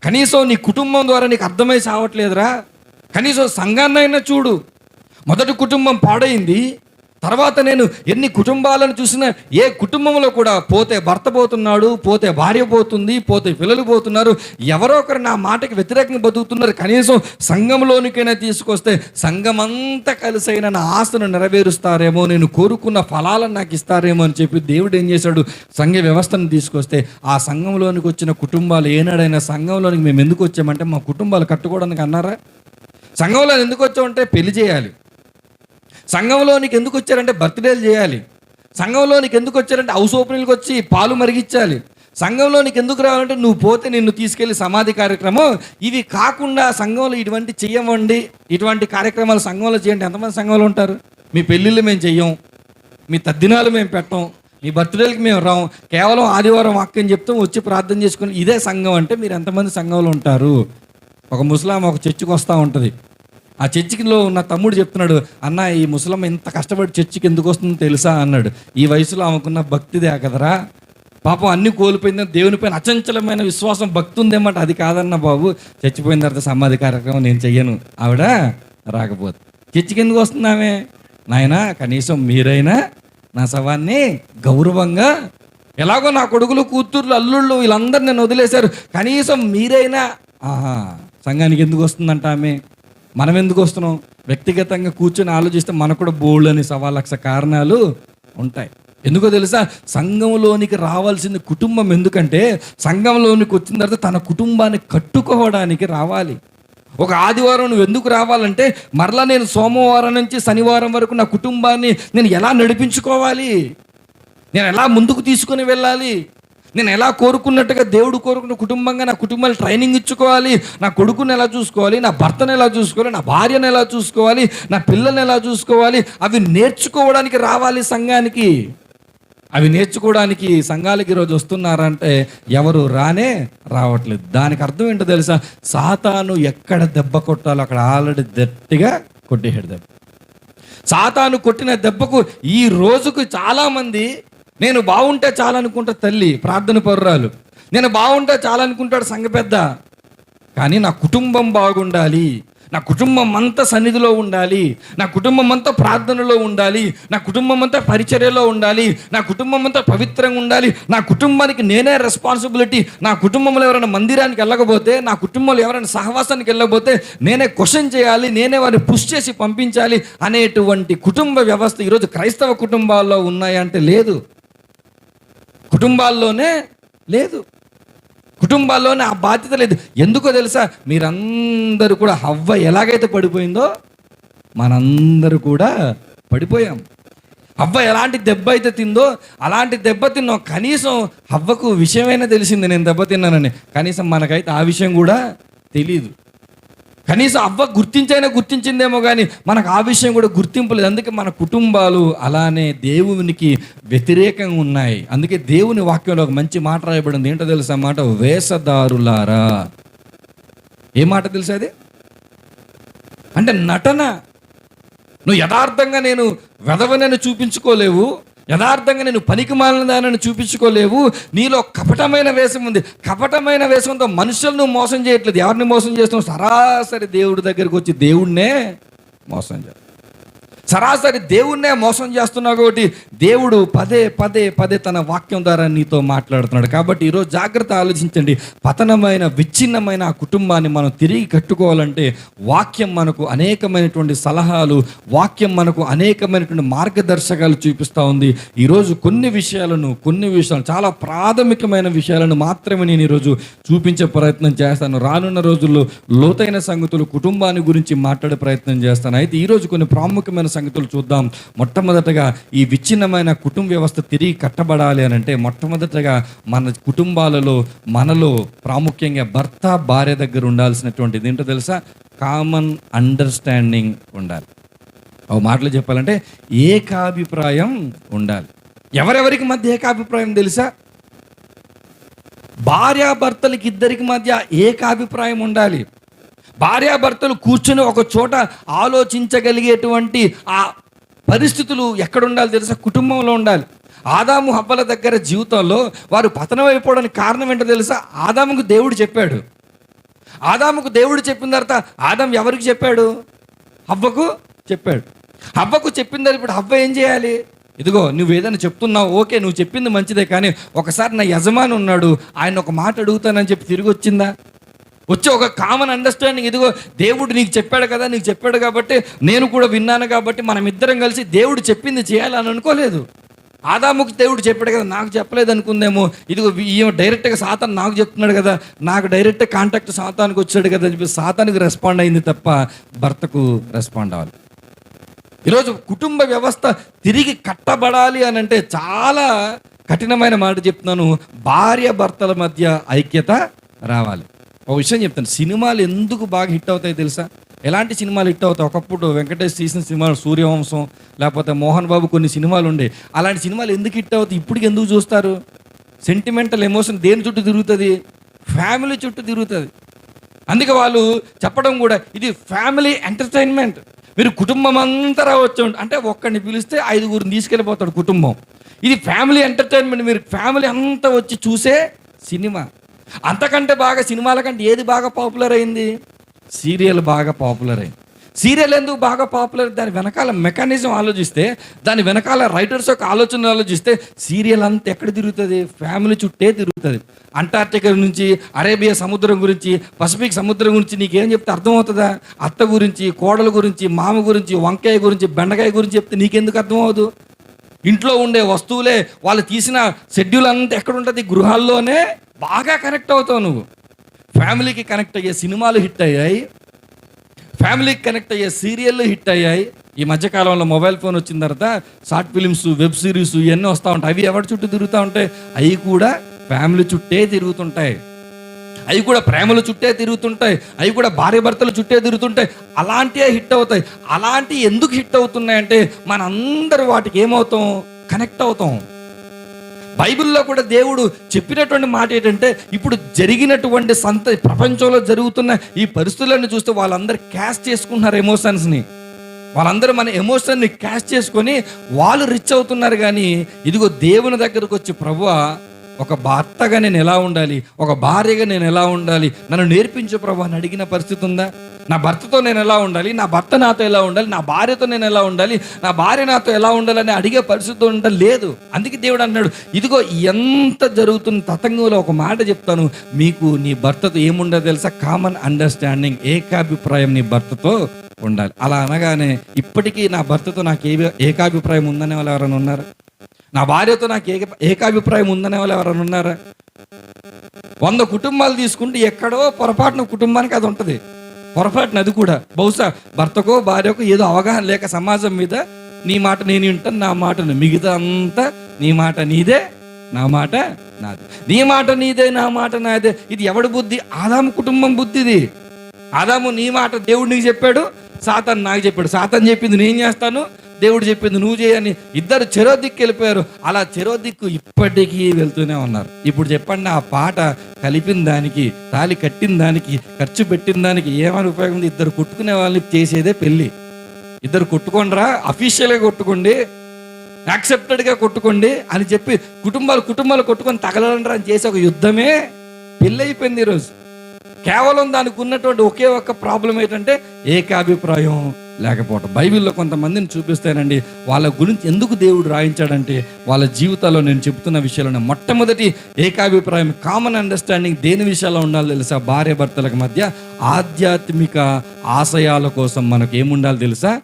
కనీసం నీ కుటుంబం ద్వారా నీకు అర్థమై సావట్లేదురా? కనీసం సంఘాన్నైనా చూడు. మొదటి కుటుంబం పాడైంది, తర్వాత నేను ఎన్ని కుటుంబాలను చూసినా ఏ కుటుంబంలో కూడా పోతే భర్త పోతున్నాడు, పోతే భార్య పోతుంది, పోతే పిల్లలు పోతున్నారు, ఎవరో ఒకరు నా మాటకి వ్యతిరేకంగా బతుకుతున్నారు. కనీసం సంఘంలోనికైనా తీసుకొస్తే సంఘమంతా కలిసైన నా ఆశను నెరవేరుస్తారేమో, నేను కోరుకున్న ఫలాలను నాకు ఇస్తారేమో అని చెప్పి దేవుడు ఏం చేశాడు? సంఘ వ్యవస్థను తీసుకొస్తే ఆ సంఘంలోనికి వచ్చిన కుటుంబాలు ఏనాడైనా సంఘంలోనికి మేము ఎందుకు వచ్చామంటే మా కుటుంబాలు కట్టుకోవడానికి అన్నారా? సంఘంలో ఎందుకు వచ్చామంటే పెళ్లి చేయాలి. సంఘంలోనికి ఎందుకు వచ్చారంటే బర్త్డేలు చేయాలి. సంఘంలోనికి ఎందుకు వచ్చారంటే హౌస్ ఓపెనింగ్కి వచ్చి పాలు మరిగించాలి. సంఘంలోనికి ఎందుకు రావాలంటే నువ్వు పోతే నిన్ను తీసుకెళ్లి సమాధి కార్యక్రమం. ఇవి కాకుండా సంఘంలో ఇటువంటి చెయ్యమండి, ఇటువంటి కార్యక్రమాలు సంఘంలో చేయండి. ఎంతమంది సంఘంలో ఉంటారు? మీ పెళ్ళిళ్ళు మేము చెయ్యం, మీ తద్దినాలు మేము పెట్టం, మీ బర్త్డేలకి మేము రాం, కేవలం ఆదివారం వాక్యం చెప్తాం, వచ్చి ప్రార్థన చేసుకుని ఇదే సంఘం అంటే మీరు ఎంతమంది సంఘంలో ఉంటారు? ఒక ముస్లాం ఒక చర్చికి వస్తూ ఉంటుంది. ఆ చర్చిలో ఉన్న తమ్ముడు చెప్తున్నాడు, అన్న ఈ ముసలమ్మ ఇంత కష్టపడి చర్చికి ఎందుకు వస్తుందో తెలుసా అన్నాడు. ఈ వయసులో ఆమెకున్న భక్తిదే కదరా, పాపం అన్ని కోల్పోయిందని దేవుని పైన అచంచలమైన విశ్వాసం, భక్తి ఉందేమంటే అది కాదన్న బాబు, చచ్చిపోయిన తర్వాత సమాధి కార్యక్రమం నేను చెయ్యను, ఆవిడ రాకపోతే. చర్చికి ఎందుకు వస్తుంది ఆమె? నాయనా కనీసం మీరైనా నా శవాన్ని గౌరవంగా, ఎలాగో నా కొడుకులు కూతుర్లు అల్లుళ్ళు వీళ్ళందరూ నన్ను వదిలేశారు, కనీసం మీరైనా. సంఘానికి ఎందుకు వస్తుందంట ఆమె? మనం ఎందుకు వస్తున్నాం? వ్యక్తిగతంగా కూర్చొని ఆలోచిస్తే మనకు కూడా బోల్డ్ అని 1,00,000 కారణాలు ఉంటాయి. ఎందుకో తెలుసా? సంఘంలోనికి రావాల్సింది కుటుంబం. ఎందుకంటే సంఘంలోనికి వచ్చిన తర్వాత తన కుటుంబాన్ని కట్టుకోవడానికి రావాలి. ఒక ఆదివారం నువ్వు ఎందుకు రావాలంటే, మరలా నేను సోమవారం నుంచి శనివారం వరకు నా కుటుంబాన్ని నేను ఎలా నడిపించుకోవాలి, నేను ఎలా ముందుకు తీసుకొని వెళ్ళాలి, నేను ఎలా కోరుకున్నట్టుగా దేవుడు కోరుకున్న కుటుంబంగా నా కుటుంబాన్ని ట్రైనింగ్ ఇచ్చుకోవాలి, నా కొడుకుని ఎలా చూసుకోవాలి, నా భర్తను ఎలా చూసుకోవాలి, నా భార్యను ఎలా చూసుకోవాలి, నా పిల్లల్ని ఎలా చూసుకోవాలి, అవి నేర్చుకోవడానికి రావాలి సంఘానికి. అవి నేర్చుకోవడానికి సంఘాలకి ఈరోజు వస్తున్నారంటే ఎవరు రావట్లేదు. దానికి అర్థం ఏంటో తెలుసా? సాతాను ఎక్కడ దెబ్బ కొట్టాలో అక్కడ ఆల్రెడీ గట్టిగా కొట్టేసాడు దెబ్బ. సాతాను కొట్టిన దెబ్బకు ఈ రోజుకు చాలామంది నేను బాగుంటే చాలనుకుంటా తల్లి, ప్రార్థన పరురాలు, నేను బాగుంటే చాలనుకుంటాడు సంఘ పెద్ద, కానీ నా కుటుంబం బాగుండాలి, నా కుటుంబం అంతా సన్నిధిలో ఉండాలి, నా కుటుంబం అంతా ప్రార్థనలో ఉండాలి, నా కుటుంబం అంతా పరిచర్యలో ఉండాలి, నా కుటుంబం అంతా పవిత్రంగా ఉండాలి, నా కుటుంబానికి నేనే రెస్పాన్సిబిలిటీ, నా కుటుంబంలో ఎవరైనా మందిరానికి వెళ్ళకపోతే, నా కుటుంబంలో ఎవరైనా సహవాసానికి వెళ్ళకపోతే నేనే క్వశ్చన్ చేయాలి, నేనే వారిని పుష్ చేసి పంపించాలి అనేటువంటి కుటుంబ వ్యవస్థ ఈరోజు క్రైస్తవ కుటుంబాల్లో ఉన్నాయంటే లేదు, కుటుంబాల్లోనే లేదు, కుటుంబాల్లోనే ఆ బాధ్యత లేదు. ఎందుకో తెలుసా? మీరందరూ కూడా హవ్వ ఎలాగైతే పడిపోయిందో మనందరూ కూడా పడిపోయాం. హవ్వ ఎలాంటి దెబ్బ అయితే తిందో అలాంటి దెబ్బ తిన్నాం. కనీసం హవ్వకు విషయమైనా తెలిసింది నేను దెబ్బ తిన్నానని, కనీసం మనకైతే ఆ విషయం కూడా తెలియదు. కనీసం అవ్వ గుర్తించిందేమో కానీ మనకు ఆ విషయం కూడా గుర్తింపు లేదు. అందుకే మన కుటుంబాలు అలానే దేవునికి వ్యతిరేకంగా ఉన్నాయి. అందుకే దేవుని వాక్యంలో ఒక మంచి మాట రాయబడింది. ఏంటో తెలుసా మాట? వేషధారులారా. ఏ మాట తెలుసా అది? అంటే నటన. నువ్వు యథార్థంగా నేను వెధవనని చూపించుకోలేవు, యథార్థంగా నేను పనికి మాలిన దానిని చూపించుకోలేవు. నీలో కపటమైన వేషం ఉంది. కపటమైన వేషంతో మనుషులను నువ్వు మోసం చేయట్లేదు. ఎవరిని మోసం చేస్తున్నావు? సరాసరి దేవుడి దగ్గరికి వచ్చి దేవుడినే మోసం చేస్తావు. సరాసరి దేవుణ్ణే మోసం చేస్తున్నావు. కాబట్టి దేవుడు పదే పదే పదే తన వాక్యం ద్వారా నీతో మాట్లాడుతున్నాడు. కాబట్టి ఈరోజు జాగ్రత్త ఆలోచించండి. పతనమైన విచ్ఛిన్నమైన ఆ కుటుంబాన్ని మనం తిరిగి కట్టుకోవాలంటే వాక్యం మనకు అనేకమైనటువంటి సలహాలు, వాక్యం మనకు అనేకమైనటువంటి మార్గదర్శకాలు చూపిస్తూ ఉంది. ఈరోజు కొన్ని విషయాలు చాలా ప్రాథమికమైన విషయాలను మాత్రమే నేను ఈరోజు చూపించే ప్రయత్నం చేస్తాను. రానున్న రోజుల్లో లోతైన సంగతులు కుటుంబాన్ని గురించి మాట్లాడే ప్రయత్నం చేస్తాను. అయితే ఈరోజు కొన్ని ప్రాముఖ్యమైన సంగతులు చూద్దాం. మొట్టమొదటగా ఈ విచ్ఛిన్నమైన కుటుంబ వ్యవస్థ తిరిగి కట్టబడాలి అని అంటే మొట్టమొదటగా మన కుటుంబాలలో మనలో ప్రాముఖ్యంగా భర్త భార్య దగ్గర ఉండాల్సినటువంటిది ఏంటో తెలుసా? కామన్ అండర్స్టాండింగ్ ఉండాలి. ఓ మాటలు చెప్పాలంటే ఏకాభిప్రాయం ఉండాలి. ఎవరెవరికి మధ్య ఏకాభిప్రాయం తెలుసా? భార్యాభర్తలకి ఇద్దరికి మధ్య ఏకాభిప్రాయం ఉండాలి. భార్యాభర్తలు కూర్చొని ఒక చోట ఆలోచించగలిగేటువంటి ఆ పరిస్థితులు ఎక్కడ ఉండాలి తెలుసా? కుటుంబంలో ఉండాలి. ఆదాము హవ్వల దగ్గర జీవితంలో వారు పతనం అయిపోవడానికి కారణం ఏంటో తెలుసా? ఆదాముకు దేవుడు చెప్పాడు. ఆదాముకు దేవుడు చెప్పిన తర్వాత ఆదాం ఎవరికి చెప్పాడు? హవ్వకు చెప్పాడు. హవ్వకు చెప్పిన తర్వాత ఇప్పుడు హవ్వ ఏం చేయాలి? ఇదిగో నువ్వు ఏదైనా చెప్తున్నావు, ఓకే నువ్వు చెప్పింది మంచిదే, కానీ ఒకసారి నా యజమాని ఉన్నాడు, ఆయన ఒక మాట అడుగుతానని చెప్పి తిరిగి వచ్చిందా? వచ్చి ఒక కామన్ అండర్స్టాండింగ్, ఇదిగో దేవుడు నీకు చెప్పాడు కదా, నీకు చెప్పాడు కాబట్టి నేను కూడా విన్నాను కాబట్టి మనం ఇద్దరం కలిసి దేవుడు చెప్పింది చేయాలని అనుకోలేదు. ఆదాముకు దేవుడు చెప్పాడు కదా, నాకు చెప్పలేదు అనుకుందేమో. ఇదిగో డైరెక్ట్గా సాతాను నాకు చెప్తున్నాడు కదా, నాకు డైరెక్ట్ కాంటాక్ట్ సాతానికి వచ్చాడు కదా అని చెప్పి సాతానికి రెస్పాండ్ అయింది తప్ప భర్తకు రెస్పాండ్ అవ్వాలి. ఈరోజు కుటుంబ వ్యవస్థ తిరిగి కట్టబడాలి అని అంటే చాలా కఠినమైన మాట చెప్తున్నాను. భార్య భర్తల మధ్య ఐక్యత రావాలి. ఒక విషయం చెప్తాను, సినిమాలు ఎందుకు బాగా హిట్ అవుతాయి తెలుసా? ఎలాంటి సినిమాలు హిట్ అవుతాయి? ఒకప్పుడు వెంకటేష్ తీసిన సినిమాలు, సూర్యవంశం లేకపోతే మోహన్ బాబు కొన్ని సినిమాలు ఉండే. అలాంటి సినిమాలు ఎందుకు హిట్ అవుతాయి? ఇప్పటికి ఎందుకు చూస్తారు? సెంటిమెంటల్ ఎమోషన్ దేని చుట్టూ తిరుగుతుంది? ఫ్యామిలీ చుట్టూ తిరుగుతుంది. అందుకే వాళ్ళు చెప్పడం కూడా ఇది ఫ్యామిలీ ఎంటర్టైన్మెంట్. మీరు కుటుంబం అంతా రావచ్చు అంటే ఒక్కడిని పిలిస్తే 5గురిని తీసుకెళ్ళిపోతాడు కుటుంబం. ఇది ఫ్యామిలీ ఎంటర్టైన్మెంట్. మీరు ఫ్యామిలీ అంతా వచ్చి చూసే సినిమా. అంతకంటే బాగా సినిమాల కంటే ఏది బాగా పాపులర్ అయింది? సీరియల్ బాగా పాపులర్ అయింది. సీరియల్ ఎందుకు బాగా పాపులర్? దాని వెనకాల మెకానిజం ఆలోచిస్తే, దాని వెనకాల రైటర్స్ యొక్క ఆలోచన ఆలోచిస్తే సీరియల్ అంతా ఎక్కడ తిరుగుతుంది? ఫ్యామిలీ చుట్టే తిరుగుతుంది. అంటార్టికా నుంచి అరేబియా సముద్రం గురించి, పసిఫిక్ సముద్రం గురించి నీకేం చెప్తే అర్థమవుతుందా? అత్త గురించి, కోడల గురించి, మామ గురించి, వంకాయ గురించి, బెండకాయ గురించి చెప్తే నీకెందుకు అర్థమవుదు? ఇంట్లో ఉండే వస్తువులే, వాళ్ళు తీసిన షెడ్యూల్ అంతా ఎక్కడ ఉంటుంది? గృహాల్లోనే బాగా కనెక్ట్ అవుతావు నువ్వు. ఫ్యామిలీకి కనెక్ట్ అయ్యే సినిమాలు హిట్ అయ్యాయి, ఫ్యామిలీకి కనెక్ట్ అయ్యే సీరియళ్ళు హిట్ అయ్యాయి. ఈ మధ్యకాలంలో మొబైల్ ఫోన్ వచ్చిన తర్వాత షార్ట్ ఫిలిమ్స్, వెబ్ సిరీస్ ఇవన్నీ వస్తూ ఉంటాయి. అవి ఎవరి చుట్టూ తిరుగుతూ ఉంటాయి? అవి కూడా ఫ్యామిలీ చుట్టే తిరుగుతుంటాయి. అవి కూడా ప్రేమల చుట్టే తిరుగుతుంటాయి. అవి కూడా భార్య భర్తల చుట్టే తిరుగుతుంటాయి. అలాంటివే హిట్ అవుతాయి. అలాంటివి ఎందుకు హిట్ అవుతున్నాయంటే మనందరూ వాటికి ఏమవుతాం? కనెక్ట్ అవుతాం. బైబిల్లో కూడా దేవుడు చెప్పినటువంటి మాట ఏంటంటే, ఇప్పుడు జరిగినటువంటి ప్రపంచంలో జరుగుతున్న ఈ పరిస్థితులను చూస్తే వాళ్ళందరూ క్యాష్ చేసుకుంటున్నారు ఎమోషన్స్ని. వాళ్ళందరూ మన ఎమోషన్ని క్యాష్ చేసుకొని వాళ్ళు రిచ్ అవుతున్నారు. కానీ ఇదిగో దేవుని దగ్గరకు వచ్చి ప్రభువా ఒక భర్తగా నేను ఎలా ఉండాలి, ఒక భార్యగా నేను ఎలా ఉండాలి, నన్ను నేర్పించు ప్రభు అని అడిగిన పరిస్థితి ఉందా? నా భర్తతో నేను ఎలా ఉండాలి, నా భర్త నాతో ఎలా ఉండాలి, నా భార్యతో నేను ఎలా ఉండాలి, నా భార్య నాతో ఎలా ఉండాలని అడిగే పరిస్థితి ఉండడం లేదు. అందుకే దేవుడు అన్నాడు, ఇదిగో ఎంత జరుగుతున్న తతంగంలో ఒక మాట చెప్తాను మీకు, నీ భర్తతో ఏముండదు తెలుసా? కామన్ అండర్స్టాండింగ్, ఏకాభిప్రాయం నీ భర్తతో ఉండాలి. అలా అనగానే ఇప్పటికీ నా భర్తతో నాకు ఏకాభిప్రాయం ఉందనే వాళ్ళు ఎవరైనా ఉన్నారా? నా భార్యతో నాకు ఏకాభిప్రాయం ఉందనే వాళ్ళు ఎవరైనా ఉన్నారా? 100 కుటుంబాలు తీసుకుంటే ఎక్కడో పొరపాటున కుటుంబానికి అది ఉంటుంది. పొరపాటున అది కూడా బహుశా భర్తకో భార్యకో ఏదో అవగాహన లేక సమాజం మీద నీ మాట నేను వింటాను, నా మాటను, మిగతా అంతా నీ మాట నీదే, నా మాట నాదే, నీ మాట నీదే, నా మాట నాదే. ఇది ఎవడి బుద్ధి? ఆదాము కుటుంబం బుద్ధిది. ఆదాము నీ మాట దేవుడు నీకు చెప్పాడు, సాతాను నాకు చెప్పాడు. సాతాను చెప్పింది నేను చేస్తాను, దేవుడు చెప్పింది నువ్వు చేయని ఇద్దరు చెరో దిక్కు వెళ్ళిపోయారు. అలా చెరో దిక్కు ఇప్పటికీ వెళ్తూనే ఉన్నారు. ఇప్పుడు చెప్పండి, ఆ పాట కలిపిన దానికి, తాళి కట్టిన దానికి, ఖర్చు పెట్టిన దానికి ఏమని ఉపయోగం ఉంది? ఇద్దరు కొట్టుకునే వాళ్ళని చేసేదే పెళ్ళి. ఇద్దరు కొట్టుకోండిరా, అఫీషియల్గా కొట్టుకోండి, యాక్సెప్టెడ్గా కొట్టుకోండి అని చెప్పి కుటుంబాలు కొట్టుకొని తగలరా అని చేసే ఒక యుద్ధమే పెళ్ళి అయిపోయింది ఈరోజు. కేవలం దానికి ఉన్నటువంటి ఒకే ఒక్క ప్రాబ్లం ఏంటంటే ఏకాభిప్రాయం లేకపోవటం. బైబిల్లో కొంతమందిని చూపిస్తానండి, వాళ్ళ గురించి ఎందుకు దేవుడు రాయించాడంటే వాళ్ళ జీవితాల్లో నేను చెబుతున్న విషయాలను మొట్టమొదటి ఏకాభిప్రాయం, కామన్ అండర్స్టాండింగ్ దేని విషయాల్లో ఉండాలి తెలుసా? భార్య భర్తలకు మధ్య ఆధ్యాత్మిక ఆశయాల కోసం మనకు ఏముండాలి తెలుసా?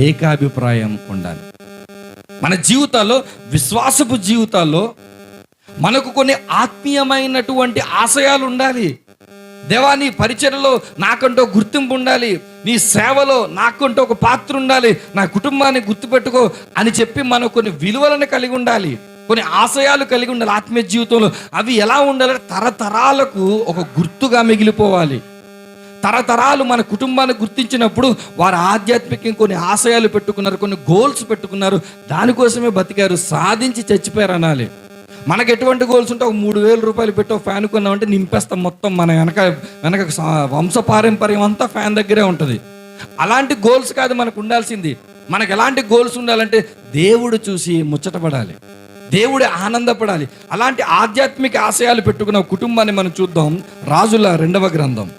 ఏకాభిప్రాయం ఉండాలి. మన జీవితాల్లో, విశ్వాసపు జీవితాల్లో మనకు కొన్ని ఆత్మీయమైనటువంటి ఆశయాలు ఉండాలి. దేవా, నీ పరిచర్యలో నాకంటూ గుర్తింపు ఉండాలి, నీ సేవలో నాకంటూ ఒక పాత్ర ఉండాలి, నా కుటుంబాన్ని గుర్తుపెట్టుకో అని చెప్పి మనం కొన్ని విలువలను కలిగి ఉండాలి, కొన్ని ఆశయాలు కలిగి ఉండాలి ఆత్మీయ జీవితంలో. అవి ఎలా ఉండాలంటే తరతరాలకు ఒక గుర్తుగా మిగిలిపోవాలి. తరతరాలు మన కుటుంబాన్ని గుర్తించినప్పుడు వారు ఆధ్యాత్మికంగా కొన్ని ఆశయాలు పెట్టుకున్నారు, కొన్ని గోల్స్ పెట్టుకున్నారు, దానికోసమే బతికారు, సాధించి చచ్చిపోయారు అనాలి. మనకు ఎటువంటి గోల్స్ ఉంటే ఒక 3,000 రూపాయలు పెట్టి ఒక ఫ్యాన్ కొన్నామంటే నింపేస్తాం మొత్తం. మన వెనక వంశపారంపర్యం అంతా ఫ్యాన్ దగ్గరే ఉంటుంది. అలాంటి గోల్స్ కాదు మనకు ఉండాల్సింది. మనకు ఎలాంటి గోల్స్ ఉండాలంటే దేవుడు చూసి ముచ్చటపడాలి, దేవుడు ఆనందపడాలి. అలాంటి ఆధ్యాత్మిక ఆశయాలు పెట్టుకున్న కుటుంబాన్ని మనం చూద్దాం. రాజుల రెండవ గ్రంథం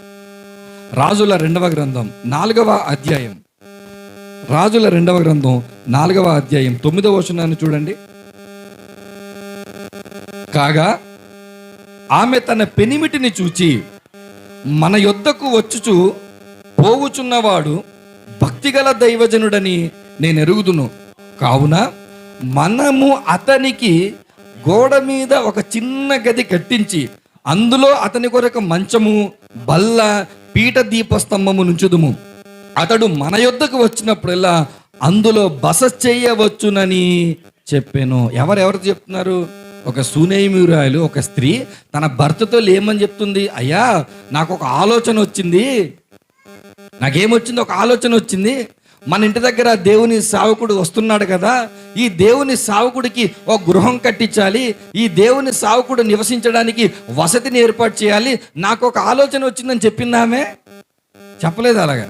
4వ అధ్యాయం. రాజుల 2వ గ్రంథం 4వ అధ్యాయం 9వ వచనాన్ని చూడండి. కాగా ఆమె తన పెనిమిటిని చూచి, మన యొద్దకు వచ్చుచు పోవుచున్నవాడు భక్తిగల దైవజనుడని నేను ఎరుగుదును, కావున మనము అతనికి గోడ మీద ఒక చిన్న గది కట్టించి అందులో అతని కొరకు మంచము, బల్ల, పీఠ, దీపస్తంభము నుంచుదుము. అతడు మన యొద్దకు వచ్చినప్పుడల్లా అందులో బస చేయవచ్చునని చెప్పాను. ఎవరెవరు చెప్తున్నారు? ఒక సూనేమిరాయలు, ఒక స్త్రీ తన భర్తతో ఏమని చెప్తుంది? అయ్యా, నాకు ఒక ఆలోచన వచ్చింది. నాకేమొచ్చింది? ఒక ఆలోచన వచ్చింది. మన ఇంటి దగ్గర దేవుని సేవకుడు వస్తున్నాడు కదా, ఈ దేవుని సేవకుడికి ఒక గృహం కట్టించాలి, ఈ దేవుని సేవకుడు నివసించడానికి వసతిని ఏర్పాటు చేయాలి, నాకు ఒక ఆలోచన వచ్చిందని చెప్పిందామే? చెప్పలేదు. అలాగా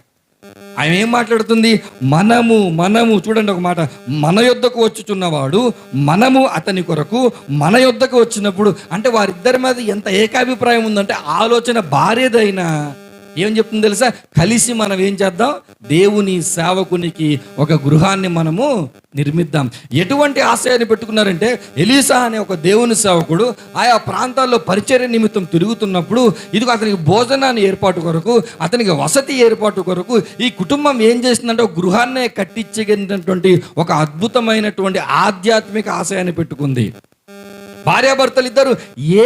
ఆయన ఏం మాట్లాడుతుంది? మనము చూడండి ఒక మాట, మన యొద్దకు వచ్చుచున్నవాడు, మనము అతని కొరకు, మన యొద్దకు వచ్చినప్పుడు అంటే వారిద్దరి మీద ఎంత ఏకాభిప్రాయం ఉందంటే ఆలోచన భార్యదైనా ఏం చెప్తుంది తెలుసా? కలిసి మనం ఏం చేద్దాం? దేవుని సేవకునికి ఒక గృహాన్ని మనము నిర్మిద్దాం. ఎటువంటి ఆశయాన్ని పెట్టుకున్నారంటే ఎలీసా అనే ఒక దేవుని సేవకుడు ఆయా ప్రాంతాల్లో పరిచర్య నిమిత్తం తిరుగుతున్నప్పుడు ఇదిగో అతనికి భోజనాన్ని ఏర్పాటు కొరకు, అతనికి వసతి ఏర్పాటు కొరకు ఈ కుటుంబం ఏం చేసిందంటే ఒక గృహాన్నే కట్టించగలిగినటువంటి ఒక అద్భుతమైనటువంటి ఆధ్యాత్మిక ఆశయాన్ని పెట్టుకుంది. భార్యాభర్తలు ఇద్దరు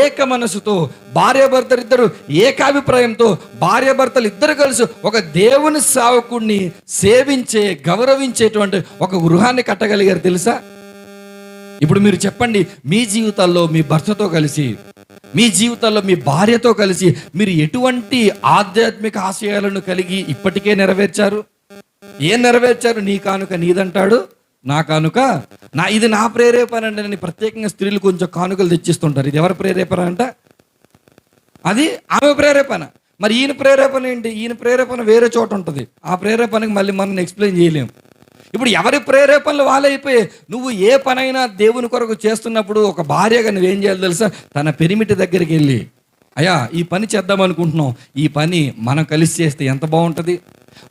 ఏక మనసుతో, భార్యాభర్తలు ఇద్దరు ఏకాభిప్రాయంతో, భార్యాభర్తలు ఇద్దరు కలిసి ఒక దేవుని సేవకుడిని సేవించే, గౌరవించేటువంటి ఒక గృహాన్ని కట్టగలిగారు తెలుసా? ఇప్పుడు మీరు చెప్పండి, మీ జీవితాల్లో మీ భర్తతో కలిసి, మీ జీవితాల్లో మీ భార్యతో కలిసి మీరు ఎటువంటి ఆధ్యాత్మిక ఆశయాలను కలిగి ఇప్పటికే నెరవేర్చారు? ఏం నెరవేర్చారు? నీ కానుక నీదంటాడు, నా కానుక ఇది నా ప్రేరేపణ అంటే. నేను ప్రత్యేకంగా స్త్రీలు కొంచెం కానుకలు తెచ్చిస్తుంటారు. ఇది ఎవరి ప్రేరేపణ అంట? అది ఆమె ప్రేరేపణ. మరి ఈయన ప్రేరేపణ ఏంటి? ఈయన ప్రేరేపణ వేరే చోట ఉంటుంది. ఆ ప్రేరేపణకి మళ్ళీ మనం ఎక్స్ప్లెయిన్ చేయలేము. ఇప్పుడు ఎవరి ప్రేరేపణలు వాళ్ళైపోయాయి. నువ్వు ఏ పనైనా దేవుని కొరకు చేస్తున్నప్పుడు ఒక భార్యగా నువ్వేం చేయాలి తెలుసా? తన పెరిమిటి దగ్గరికి వెళ్ళి, అయ్యా ఈ పని చేద్దాం అనుకుంటున్నాం, ఈ పని మనం కలిసి చేస్తే ఎంత బాగుంటుంది.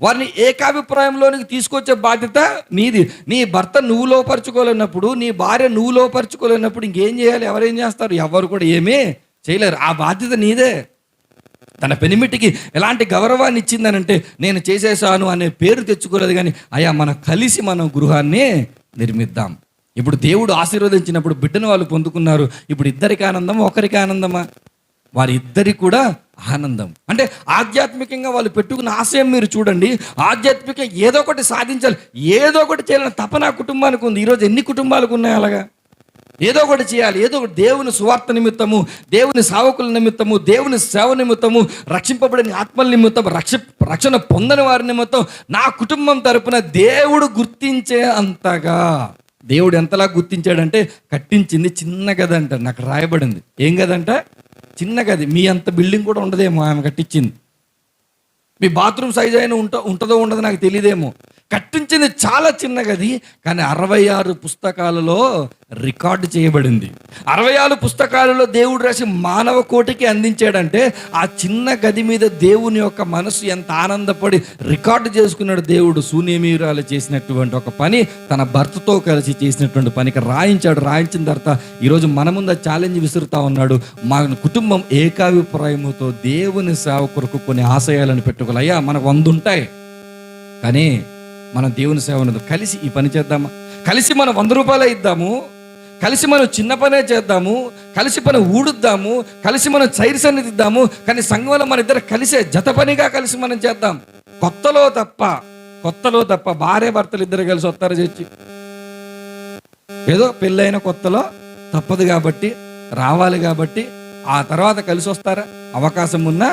వారిని ఏకాభిప్రాయంలోనికి తీసుకొచ్చే బాధ్యత నీది. నీ భర్త నువ్వు లోపరుచుకోలేనప్పుడు, నీ భార్య నువ్వు లోపరుచుకోలేనప్పుడు ఇంకేం చేయాలి? ఎవరేం చేస్తారు? ఎవరు కూడా ఏమీ చేయలేరు. ఆ బాధ్యత నీదే. తన పెనిమిటికి ఎలాంటి గౌరవాన్ని ఇచ్చిందనంటే, నేను చేసేసాను అనే పేరు తెచ్చుకోలేదు, కానీ అయ్యా మనం కలిసి మనం గృహాన్ని నిర్మిద్దాం. ఇప్పుడు దేవుడు ఆశీర్వదించినప్పుడు బిడ్డను వాళ్ళు పొందుకున్నారు. ఇప్పుడు ఇద్దరికి ఆనందమా, ఒకరికి ఆనందమా? వారిద్దరికి కూడా ఆనందం. అంటే ఆధ్యాత్మికంగా వాళ్ళు పెట్టుకున్న ఆశయం మీరు చూడండి. ఆధ్యాత్మికంగా ఏదో ఒకటి సాధించాలి, ఏదో ఒకటి చేయాలని తపన కుటుంబానికి ఉంది. ఈరోజు ఎన్ని కుటుంబాలకు ఉన్నాయి అలాగా? ఏదో ఒకటి చేయాలి, ఏదో ఒకటి దేవుని సువార్త నిమిత్తము, దేవుని సేవకుల నిమిత్తము, దేవుని సేవ నిమిత్తము, రక్షింపబడిన ఆత్మల నిమిత్తం, రక్షణ పొందని వారి నిమిత్తం నా కుటుంబం తరపున దేవుడు గుర్తించే అంతగా. దేవుడు ఎంతలా గుర్తించాడంటే, కట్టించింది చిన్న గది అంట. నాకు రాయబడింది. ఏం గదంట? చిన్న గది. మీ అంత బిల్డింగ్ కూడా ఉండదేమో ఆమె కట్టించింది. మీ బాత్రూమ్ సైజ్ అయినా ఉంటుందో ఉండదో నాకు తెలియదేమో. కట్టించింది చాలా చిన్న గది, కానీ 66 పుస్తకాలలో రికార్డు చేయబడింది. 66 పుస్తకాలలో దేవుడు రాసి మానవ కోటికి అందించాడంటే, ఆ చిన్న గది మీద దేవుని యొక్క మనసు ఎంత ఆనందపడి రికార్డు చేసుకున్నాడు. దేవుడు శూన్యమీరాలు చేసినటువంటి ఒక పని తన భర్తతో కలిసి చేసినటువంటి పనికి రాయించాడు. రాయించిన తర్వాత ఈరోజు మన ముందు ఛాలెంజ్ విసురుతా ఉన్నాడు. మా కుటుంబం ఏకాభిప్రాయముతో దేవుని సేవ కొరకు కొన్ని ఆశయాలను పెట్టుకోవాలి. అయ్యా మనకు 100 ఉంటాయి, కానీ మనం దేవుని సేవను కలిసి ఈ పని చేద్దామా? కలిసి మనం 100 రూపాయలే ఇద్దాము, కలిసి మనం చిన్న పనే చేద్దాము, కలిసి పని ఊడుద్దాము, కలిసి మనం చైర్స్ అనేది ఇద్దాము, కానీ సంఘంలో మన ఇద్దరు కలిసే జత పనిగా కలిసి మనం చేద్దాం. కొత్తలో తప్ప భార్య భర్తలు ఇద్దరు కలిసి వస్తారు చర్చి. ఏదో పెళ్ళైన కొత్తలో తప్పదు కాబట్టి, రావాలి కాబట్టి, ఆ తర్వాత కలిసి వస్తారా? అవకాశం ఉన్నా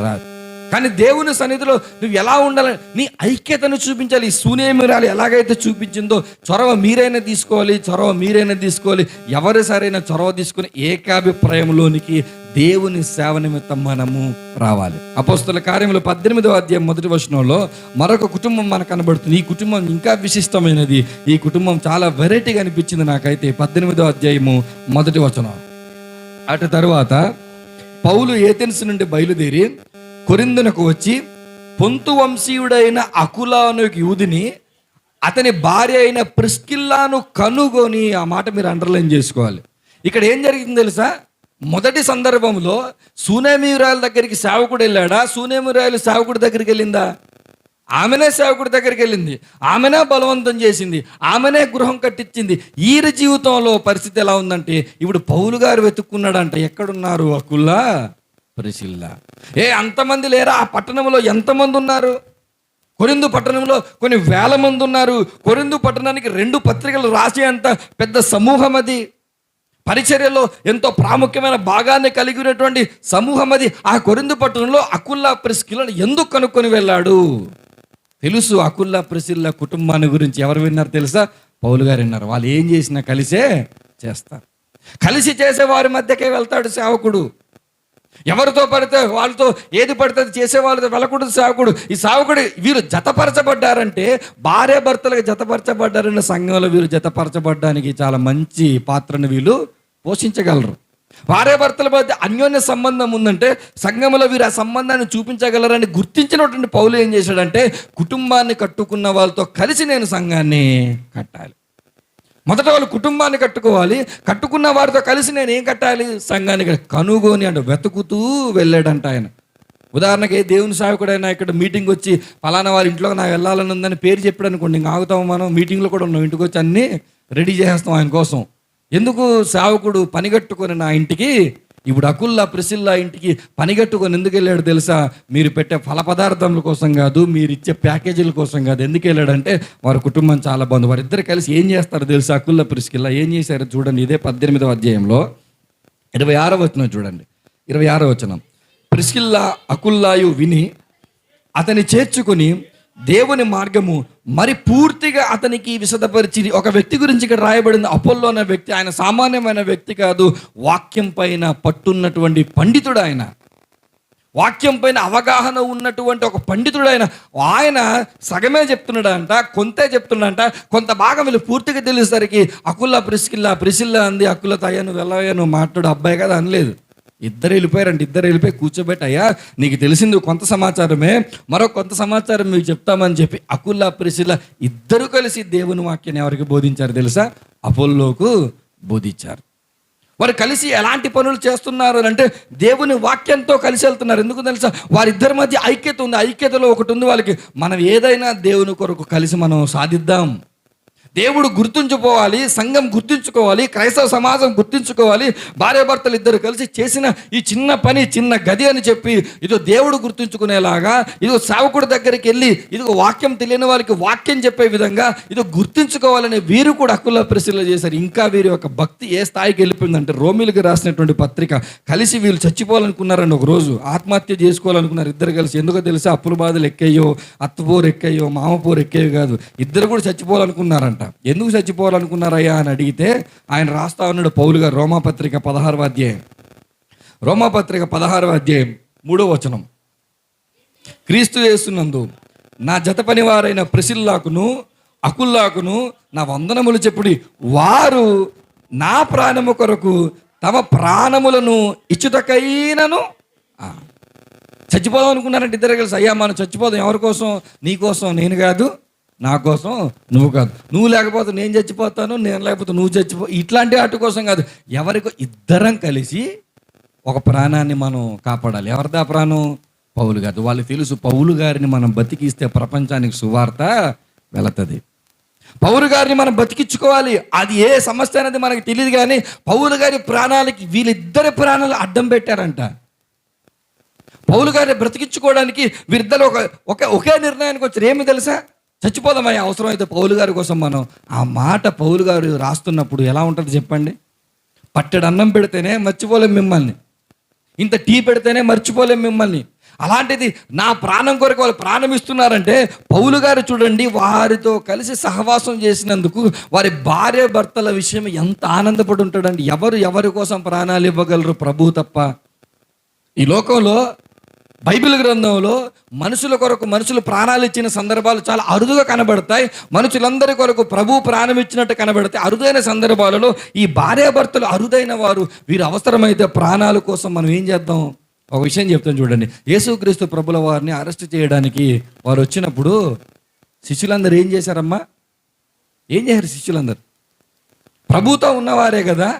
రాదు. కానీ దేవుని సన్నిధిలో నువ్వు ఎలా ఉండాలని నీ ఐక్యతను చూపించాలి. ఈ శూన్యమీరాలు ఎలాగైతే చూపించిందో చొరవ మీరైనా తీసుకోవాలి. ఎవరు సరైన చొరవ తీసుకుని ఏకాభిప్రాయంలోనికి దేవుని సేవ నిమిత్తం మనము రావాలి. అపోస్తల కార్యములు 18వ అధ్యాయం 1వ వచనంలో మరొక కుటుంబం మనకు కనబడుతుంది. ఈ కుటుంబం ఇంకా విశిష్టమైనది. ఈ కుటుంబం చాలా వెరైటీగా అనిపించింది నాకైతే. 18వ అధ్యాయము 1వ వచనం. అటు తరువాత పౌలు ఏథెన్స్ నుండి బయలుదేరి కొరింథునకు వచ్చి, పొంతు వంశీయుడైన అకుల అనే యూదుని, అతని భార్య అయిన ప్రిస్కిల్లాను కనుగొని. ఆ మాట మీరు అండర్లైన్ చేసుకోవాలి. ఇక్కడ ఏం జరిగింది తెలుసా? మొదటి సందర్భంలో శూనేమీరాయల దగ్గరికి సేవకుడు వెళ్ళాడా? శూనేమీరాయలు సేవకుడి దగ్గరికి వెళ్ళిందా? ఆమెనే సేవకుడి దగ్గరికి వెళ్ళింది, ఆమెనే బలవంతం చేసింది, ఆమెనే గృహం కట్టించింది. ఈరి జీవితంలో పరిస్థితి ఎలా ఉందంటే, ఇప్పుడు పౌలు గారు వెతుక్కున్నాడంట. ఎక్కడున్నారు అకుల్లా, ప్రిసిల్లా? అంతమంది లేరా? ఆ పట్టణంలో ఎంతమంది ఉన్నారు? కొరింథు పట్టణంలో కొన్ని వేల మంది ఉన్నారు. కొరింథు పట్టణానికి 2 పత్రికలు రాసే అంత పెద్ద సమూహం అది. పరిచర్యలో ఎంతో ప్రాముఖ్యమైన భాగాన్ని కలిగి ఉన్నటువంటి సమూహం అది. ఆ కొరింథు పట్టణంలో అకుల్లా ప్రిస్కిల్లాను ఎందుకు కనుక్కొని వెళ్ళాడు? తెలుసు. అకుల్లా ప్రిసిల్లా కుటుంబాన్ని గురించి ఎవరు విన్నారు తెలుసా? పౌలు గారు విన్నారు. వాళ్ళు ఏం చేసినా కలిసే చేస్తారు. కలిసి చేసే వారి మధ్యకే వెళ్తాడు సేవకుడు. ఎవరితో పడితే వాళ్ళతో ఏది పడితే చేసే వాళ్ళతో వెళ్ళకూడదు సేవకుడు. ఈ సేవకుడు వీరు జతపరచబడ్డారంటే, భార్య భర్తలకు జతపరచబడ్డారన్న సంఘంలో వీరు జతపరచబడ్డానికి చాలా మంచి పాత్రను వీళ్ళు పోషించగలరు. భార్య భర్తల మధ్య అన్యోన్య సంబంధం ఉందంటే సంఘంలో వీరు ఆ సంబంధాన్ని చూపించగలరని గుర్తించినటువంటి పౌలు ఏం చేశాడంటే, కుటుంబాన్ని కట్టుకున్న వాళ్ళతో కలిసి నేను సంఘాన్ని కట్టాలి. మొదట వాళ్ళు కుటుంబాన్ని కట్టుకోవాలి, కట్టుకున్న వారితో కలిసి నేను ఏం కట్టాలి? సంఘాన్ని కనుగొని అంటే వెతుకుతూ వెళ్ళాడంట ఆయన. ఉదాహరణకి దేవుని సేవకుడైనా ఇక్కడ మీటింగ్ వచ్చి ఫలానా వారి ఇంట్లో నాకు వెళ్ళాలని ఉందని పేరు చెప్పాడు అనుకోండి, ఇంకా ఆగుతాము మనం. మీటింగ్లో కూడా ఉన్నాం, ఇంటికి వచ్చి అన్నీ రెడీ చేసేస్తాం ఆయన కోసం. ఎందుకు? సేవకుడు పనిగట్టుకొని నా ఇంటికి, ఇప్పుడు అకుల్లా ప్రిసిల్లా ఇంటికి పనిగట్టుకొని ఎందుకు వెళ్ళాడు తెలుసా? మీరు పెట్టే ఫల పదార్థాల కోసం కాదు, మీరు ఇచ్చే ప్యాకేజీల కోసం కాదు. ఎందుకు వెళ్ళాడంటే వారి కుటుంబం చాలా బాగుంది. వారిద్దరు కలిసి ఏం చేస్తారు తెలుసా? అకుల్లా ప్రిస్కిల్లా ఏం చేశారు చూడండి. ఇదే 18వ అధ్యాయంలో 26వ వచనం చూడండి. 26వ వచనం. ప్రిస్కిల్లా అకుల్లాయు విని అతని చేర్చుకుని దేవుని మార్గము మరి పూర్తిగా అతనికి విశదపరిచి. ఒక వ్యక్తి గురించి ఇక్కడ రాయబడింది. అపోల్లో అనే వ్యక్తి, ఆయన సామాన్యమైన వ్యక్తి కాదు. వాక్యం పైన పట్టున్నటువంటి పండితుడు ఆయన. వాక్యం పైన అవగాహన ఉన్నటువంటి ఒక పండితుడైన ఆయన సగమే చెప్తున్నాడంట, కొంతే చెప్తున్నాడంట. కొంత భాగం వీళ్ళు పూర్తిగా తెలిసేసరికి అకుల్లా ప్రిసిల్లా అంది అకులతో, అయ్యా నువ్వు వెళ్ళవయ్యా, నువ్వు మాట్లాడు అబ్బాయి కదా అనలేదు. ఇద్దరు వెళ్ళిపోయారంటే, ఇద్దరు వెళ్ళిపోయి కూర్చోబెట్టి, అయ్యా నీకు తెలిసింది కొంత సమాచారమే, మరో కొంత సమాచారం మీకు చెప్తామని చెప్పి అకుల్లా ప్రిసిల్లా ఇద్దరు కలిసి దేవుని వాక్యాన్ని ఎవరికి బోధించారు తెలుసా? అపోల్లోకు బోధించారు. వారు కలిసి ఎలాంటి పనులు చేస్తున్నారు అంటే దేవుని వాక్యంతో కలిసి వెళ్తున్నారు. ఎందుకు తెలుసా? వారిద్దరి మధ్య ఐక్యత ఉంది. ఐక్యతలో ఒకటి ఉంది వాళ్ళకి, మనం ఏదైనా దేవుని కొరకు కలిసి మనం సాధిద్దాం. దేవుడు గుర్తుంచుకోవాలి, సంఘం గుర్తుంచుకోవాలి, క్రైస్తవ సమాజం గుర్తుంచుకోవాలి. భార్యాభర్తలు ఇద్దరు కలిసి చేసిన ఈ చిన్న పని, చిన్న గది అని చెప్పి ఇదో దేవుడు గుర్తుంచుకునేలాగా, ఇదో సేవకుడి దగ్గరికి వెళ్ళి ఇదిగో వాక్యం తెలియని వాళ్ళకి వాక్యం చెప్పే విధంగా ఇదో గుర్తుంచుకోవాలని వీరు కూడా అకుల్లా ప్రిసిల్లా చేశారు. ఇంకా వీరి యొక్క భక్తి ఏ స్థాయికి వెళ్ళిపోయిందంటే, రోమిలకు రాసినటువంటి పత్రిక కలిసి వీళ్ళు చచ్చిపోవాలనుకున్నారండి. ఒక రోజు ఆత్మహత్య చేసుకోవాలనుకున్నారు ఇద్దరు కలిసి. ఎందుకో తెలుసా? అప్పుల బాధలు ఎక్కాయో, అత్తపోరు ఎక్కాయో, మామపోరు ఎక్కాయో కాదు, ఇద్దరు కూడా చచ్చిపోవాలనుకున్నారంట. ఎందుకు చచ్చిపోవాలనుకున్నారయ్యా అని అడిగితే ఆయన రాస్తా ఉన్నాడు పౌలు గారు, రోమాపత్రిక 16వ అధ్యాయం, రోమాపత్రిక 16వ అధ్యాయం 3వ వచనం. క్రీస్తు యేసునందు నా జత పనివారైన ప్రిసిల్లాకును అకుల్లాకును నా వందనములు చెప్పుడి, వారు నా ప్రాణము కొరకు తమ ప్రాణములను ఇచ్చుటకైనను. చచ్చిపోదాం అనుకున్నారంటే ఇద్దరు కలిసి, అయ్యా మనం చచ్చిపోదాం, ఎవరి కోసం? నీ కోసం, నేను కాదు, నా కోసం నువ్వు కాదు, నువ్వు లేకపోతే నేను చచ్చిపోతాను, నేను లేకపోతే నువ్వు చచ్చిపో, ఇట్లాంటి వాటి కోసం కాదు, ఎవరికో ఇద్దరం కలిసి ఒక ప్రాణాన్ని మనం కాపాడాలి. ఎవరిదా ప్రాణం? పౌలు గారు. వాళ్ళకి తెలుసు పౌలు గారిని మనం బతికిస్తే ప్రపంచానికి సువార్త వెళుతుంది. పౌలు గారిని మనం బతికించుకోవాలి. అది ఏ సమస్య అనేది మనకు తెలియదు, కానీ పౌలు గారి ప్రాణాలకి వీళ్ళిద్దరి ప్రాణాలు అడ్డం పెట్టారంట. పౌలు గారిని బ్రతికించుకోవడానికి వీరిద్దరు ఒకే నిర్ణయానికి వచ్చారు. ఏమి తెలుసా? చచ్చిపోదామయ్యా, అవసరమైతే పౌలు గారి కోసం మనం. ఆ మాట పౌలు గారు రాస్తున్నప్పుడు ఎలా ఉంటుంది చెప్పండి? పట్టెడు అన్నం పెడితేనే మర్చిపోలేం మిమ్మల్ని, ఇంత టీ పెడితేనే మర్చిపోలేం మిమ్మల్ని. అలాంటిది నా ప్రాణం కొరకు వాళ్ళు ప్రాణం ఇస్తున్నారంటే, పౌలు గారు చూడండి వారితో కలిసి సహవాసం చేసినందుకు వారి భార్య భర్తల విషయం ఎంత ఆనందపడి ఉంటాడండి. ఎవరి కోసం ప్రాణాలు ఇవ్వగలరు? ప్రభు తప్ప. ఈ లోకంలో బైబిల్ గ్రంథంలో మనుషుల కొరకు మనుషులు ప్రాణాలు ఇచ్చిన సందర్భాలు చాలా అరుదుగా కనబడతాయి. మనుషులందరి కొరకు ప్రభు ప్రాణం ఇచ్చినట్టు కనబడతాయి. అరుదైన సందర్భాలలో ఈ భార్యాభర్తలు అరుదైన వారు. వీరు అవసరమైతే ప్రాణాల కోసం మనం ఏం చేద్దాం? ఒక విషయం చెప్తాను చూడండి. యేసుక్రీస్తు ప్రభుల వారిని అరెస్ట్ చేయడానికి వారు వచ్చినప్పుడు శిష్యులందరూ ఏం చేశారమ్మా? ఏం చేశారు శిష్యులందరూ? ప్రభుతో ఉన్నవారే కదా,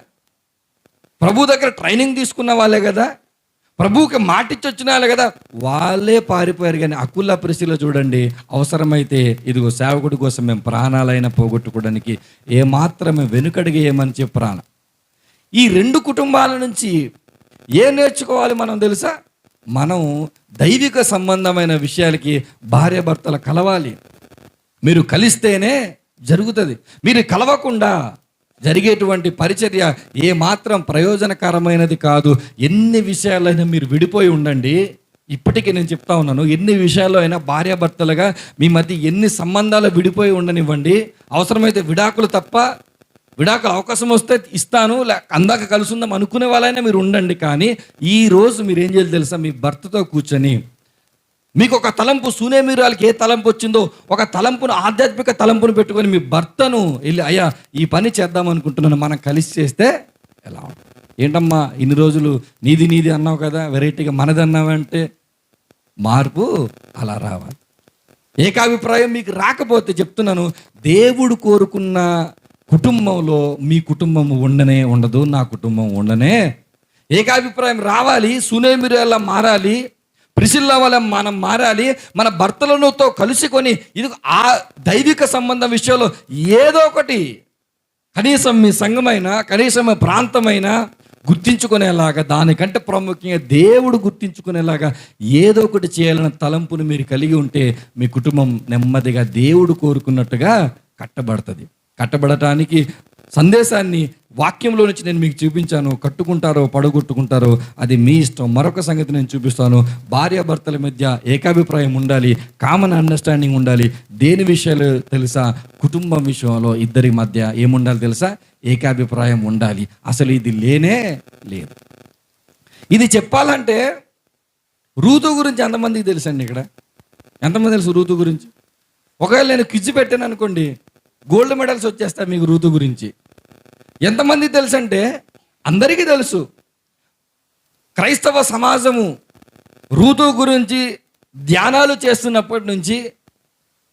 ప్రభు దగ్గర ట్రైనింగ్ తీసుకున్న వాళ్ళే కదా, ప్రభువుకి మాటిచ్చి వచ్చిన వాళ్ళే కదా, వాళ్ళే పారిపోయారు. కానీ అకుల్లా ప్రిసిల్లా చూడండి, అవసరమైతే ఇదిగో సేవకుడి కోసం మేము ప్రాణాలైనా పోగొట్టుకోవడానికి ఏమాత్రమే వెనుకడిగి ఏమని చెప్పి ప్రాణం. ఈ రెండు కుటుంబాల నుంచి ఏం నేర్చుకోవాలి మనం తెలుసా? మనం దైవిక సంబంధమైన విషయాలకి భార్యాభర్తలు కలవాలి. మీరు కలిస్తేనే జరుగుతుంది. మీరు కలవకుండా జరిగేటువంటి పరిచర్య ఏమాత్రం ప్రయోజనకరమైనది కాదు. ఎన్ని విషయాలైనా మీరు విడిపోయి ఉండండి. ఇప్పటికీ నేను చెప్తా ఉన్నాను, ఎన్ని విషయాల్లో అయినా భార్యాభర్తలుగా మీ మధ్య ఎన్ని సంబంధాలు విడిపోయి ఉండనివ్వండి. అవసరమైతే విడాకులు తప్ప, విడాకులు అవకాశం వస్తే ఇస్తాను, అందాక కలిసి ఉందాం అనుకునే వాళ్ళైనా మీరు ఉండండి. కానీ ఈరోజు మీరు ఏం చేయాలి తెలుసా? మీ భర్తతో కూర్చొని మీకు ఒక తలంపు, సూనేమీరాలకి ఏ తలంపు వచ్చిందో ఒక తలంపును, ఆధ్యాత్మిక తలంపును పెట్టుకొని మీ భర్తను వెళ్ళి, అయ్యా ఈ పని చేద్దాం అనుకుంటున్నాను, మనం కలిసి చేస్తే ఎలా ఉంటుంది? ఏంటమ్మా ఇన్ని రోజులు నీది అన్నావు కదా, వెరైటీగా మనది అన్నావంటే మార్పు అలా రావాలి. ఏకాభిప్రాయం మీకు రాకపోతే చెప్తున్నాను, దేవుడు కోరుకున్న కుటుంబంలో మీ కుటుంబం ఉండదు, నా కుటుంబం ఉండనే. ఏకాభిప్రాయం రావాలి, సూనేమీరాలా మారాలి, ప్రిసిల్లా వల్ల మనం మారాలి. మన భర్తలతో కలుసుకొని ఇది ఆ దైవిక సంబంధం విషయంలో ఏదో ఒకటి, కనీసం మీ సంఘమైన, కనీసం మీ ప్రాంతమైన గుర్తించుకునేలాగా, దానికంటే ప్రాముఖ్యంగా దేవుడు గుర్తించుకునేలాగా ఏదో ఒకటి చేయాలన్న తలంపును మీరు కలిగి ఉంటే మీ కుటుంబం నెమ్మదిగా దేవుడు కోరుకున్నట్టుగా కట్టబడుతుంది. కట్టబడటానికి సందేశాన్ని వాక్యంలో నుంచి నేను మీకు చూపించాను. కట్టుకుంటారో పడగొట్టుకుంటారో అది మీ ఇష్టం. మరొక సంగతి నేను చూపిస్తాను. భార్యాభర్తల మధ్య ఏకాభిప్రాయం ఉండాలి, కామన్ అండర్స్టాండింగ్ ఉండాలి. దేని విషయాలు తెలుసా? కుటుంబం విషయంలో ఇద్దరి మధ్య ఏముండాలి తెలుసా? ఏకాభిప్రాయం ఉండాలి. అసలు ఇది లేనే లేదు. ఇది చెప్పాలంటే రూతు గురించి ఎంతమందికి తెలుసండి ఇక్కడ? ఎంతమంది తెలుసు రూతు గురించి? ఒకవేళ నేను క్విజ్ పెట్టాను అనుకోండి, గోల్డ్ మెడల్స్ వచ్చేస్తాయి మీకు రూతు గురించి. ఎంతమందికి తెలుసు అంటే అందరికీ తెలుసు. క్రైస్తవ సమాజము రూతు గురించి ధ్యానాలు చేస్తున్నప్పటి నుంచి,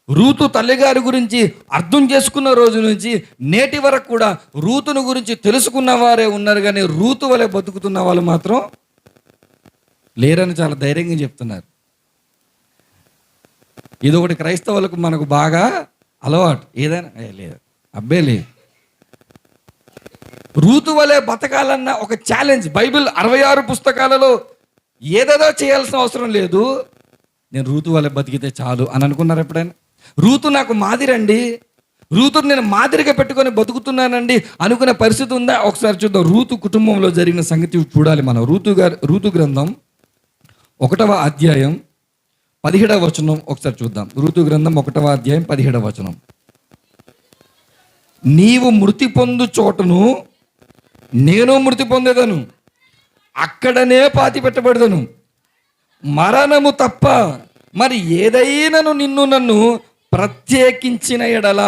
రూతు తల్లిగారి గురించి అర్థం చేసుకున్న రోజు నుంచి నేటి వరకు కూడా రూతును గురించి తెలుసుకున్న వారే ఉన్నారు, కానీ రూతు వలె బతుకుతున్న వాళ్ళు మాత్రం లేరని చాలా ధైర్యంగా చెప్తున్నారు. ఇదొకటి క్రైస్తవులకు మనకు బాగా అలవాటు. ఏదైనా లేదు, అబ్బే లేదు. రూతు వలె బతకాలన్న ఒక ఛాలెంజ్. బైబిల్ 66 పుస్తకాలలో ఏదేదో చేయాల్సిన అవసరం లేదు, నేను రూతు వలె బతికితే చాలు అని అనుకున్నారు ఎప్పుడైనా? రూతు నాకు మాదిరండి, రూతుని నేను మాదిరిగా పెట్టుకొని బతుకుతున్నానండి అనుకునే పరిస్థితి ఉందా? ఒకసారి చూద్దాం. రూతు కుటుంబంలో జరిగిన సంగతి చూడాలి మనం. రూతు గ్రంథం 1వ అధ్యాయం 17వ వచనం ఒకసారి చూద్దాం. రూతు గ్రంథం 1వ అధ్యాయం 17వ వచనం. నీవు మృతి పొందు చోటును నేను మృతి పొందేదను, అక్కడనే పాతి పెట్టబడదను. మరణము తప్ప మరి ఏదైనాను నిన్ను నన్ను ప్రత్యేకించిన ఎడల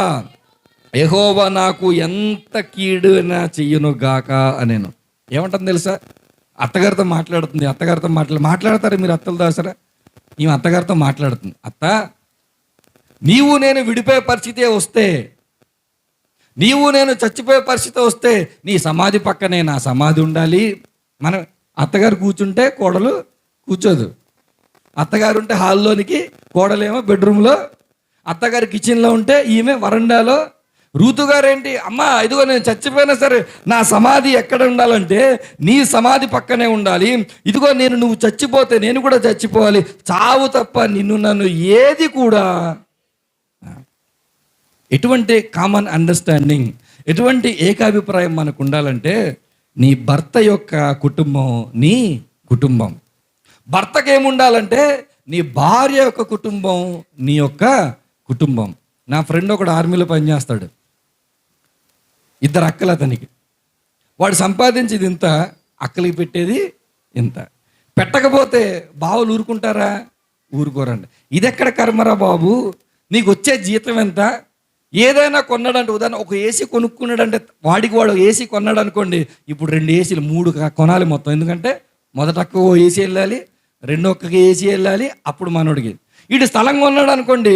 యెహోవా నాకు ఎంత కీడునా చెయ్యును గాక అనేను. ఏమంటుంది తెలుసా? అత్తగారితో మాట్లాడుతుంది. అత్తగారితో మాట్లాడతారు మీరు అత్తలు దాసరా? ఈమె అత్తగారితో మాట్లాడుతుంది. అత్త, నీవు నేను విడిపోయే పరిస్థితే వస్తే, నీవు నేను చచ్చిపోయే పరిస్థితి వస్తే నీ సమాధి పక్కనే నా సమాధి ఉండాలి. మనం అత్తగారు కూర్చుంటే కోడలు కూర్చోదు. అత్తగారు ఉంటే హాల్లోనికి, కోడలేమో బెడ్రూమ్లో, అత్తగారు కిచెన్లో ఉంటే ఈమె వరండాలో. రూతు గారు ఏంటి, అమ్మా ఇదిగో నేను చచ్చిపోయినా సరే నా సమాధి ఎక్కడ ఉండాలంటే నీ సమాధి పక్కనే ఉండాలి. ఇదిగో నువ్వు చచ్చిపోతే నేను కూడా చచ్చిపోవాలి. చావు తప్ప నిన్ను నన్ను ఏది కూడా. ఎటువంటి కామన్ అండర్స్టాండింగ్, ఎటువంటి ఏకాభిప్రాయం మనకు ఉండాలంటే నీ భర్త యొక్క కుటుంబం నీ కుటుంబం. భర్తకి ఏముండాలంటే నీ భార్య యొక్క కుటుంబం నీ యొక్క కుటుంబం. నా ఫ్రెండ్ ఒకడు ఆర్మీలో పనిచేస్తాడు, 2 అక్కలు అతనికి. వాడు సంపాదించేది ఇంత, అక్కలికి పెట్టేది ఇంత. పెట్టకపోతే బావులు ఊరుకుంటారా? ఊరుకోరండి. ఇది ఎక్కడ కర్మరా బాబు, నీకు వచ్చే జీతం ఎంత? ఏదైనా కొన్నాడంటే, ఉదాహరణ ఒక ఏసీ కొనుక్కున్నాడంటే, వాడు ఏసీ కొన్నాడు అనుకోండి, ఇప్పుడు 2 ఏసీలు 3 కొనాలి మొత్తం. ఎందుకంటే మొదట అక్క ఏసీ వెళ్ళాలి, రెండో అక్కకి ఏసీ వెళ్ళాలి, అప్పుడు మనోడికి. వీడు స్థలం కొన్నాడు అనుకోండి,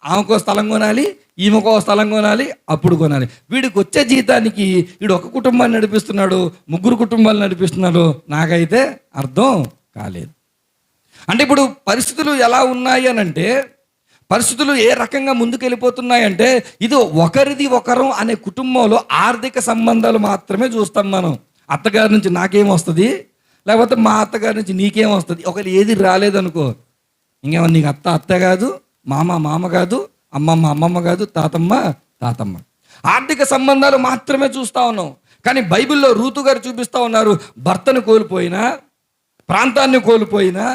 ఆమెకో స్థలం కొనాలి, ఈమెకో స్థలం కొనాలి, అప్పుడు కొనాలి. వీడికి వచ్చే జీతానికి వీడు ఒక కుటుంబాన్ని నడిపిస్తున్నాడు, 3 కుటుంబాలు నడిపిస్తున్నాడు. నాకైతే అర్థం కాలేదు. అంటే ఇప్పుడు పరిస్థితులు ఎలా ఉన్నాయి అని అంటే, పరిస్థితులు ఏ రకంగా ముందుకెళ్ళిపోతున్నాయంటే, ఇది ఒకరిది ఒకరం అనే కుటుంబంలో ఆర్థిక సంబంధాలు మాత్రమే చూస్తాం మనం. అత్తగారి నుంచి నాకేం వస్తుంది, లేకపోతే మా అత్తగారి నుంచి నీకేం వస్తుంది. ఒకరు ఏది రాలేదనుకో, ఇంకేమో నీకు అత్త కాదు, మామ కాదు, అమ్మమ్మ కాదు, తాతమ్మ. ఆర్థిక సంబంధాలు మాత్రమే చూస్తూ ఉన్నాం. కానీ బైబిల్లో రూతు గారు చూపిస్తూ ఉన్నారు, భర్తను కోల్పోయినా, ప్రాంతాన్ని కోల్పోయినా,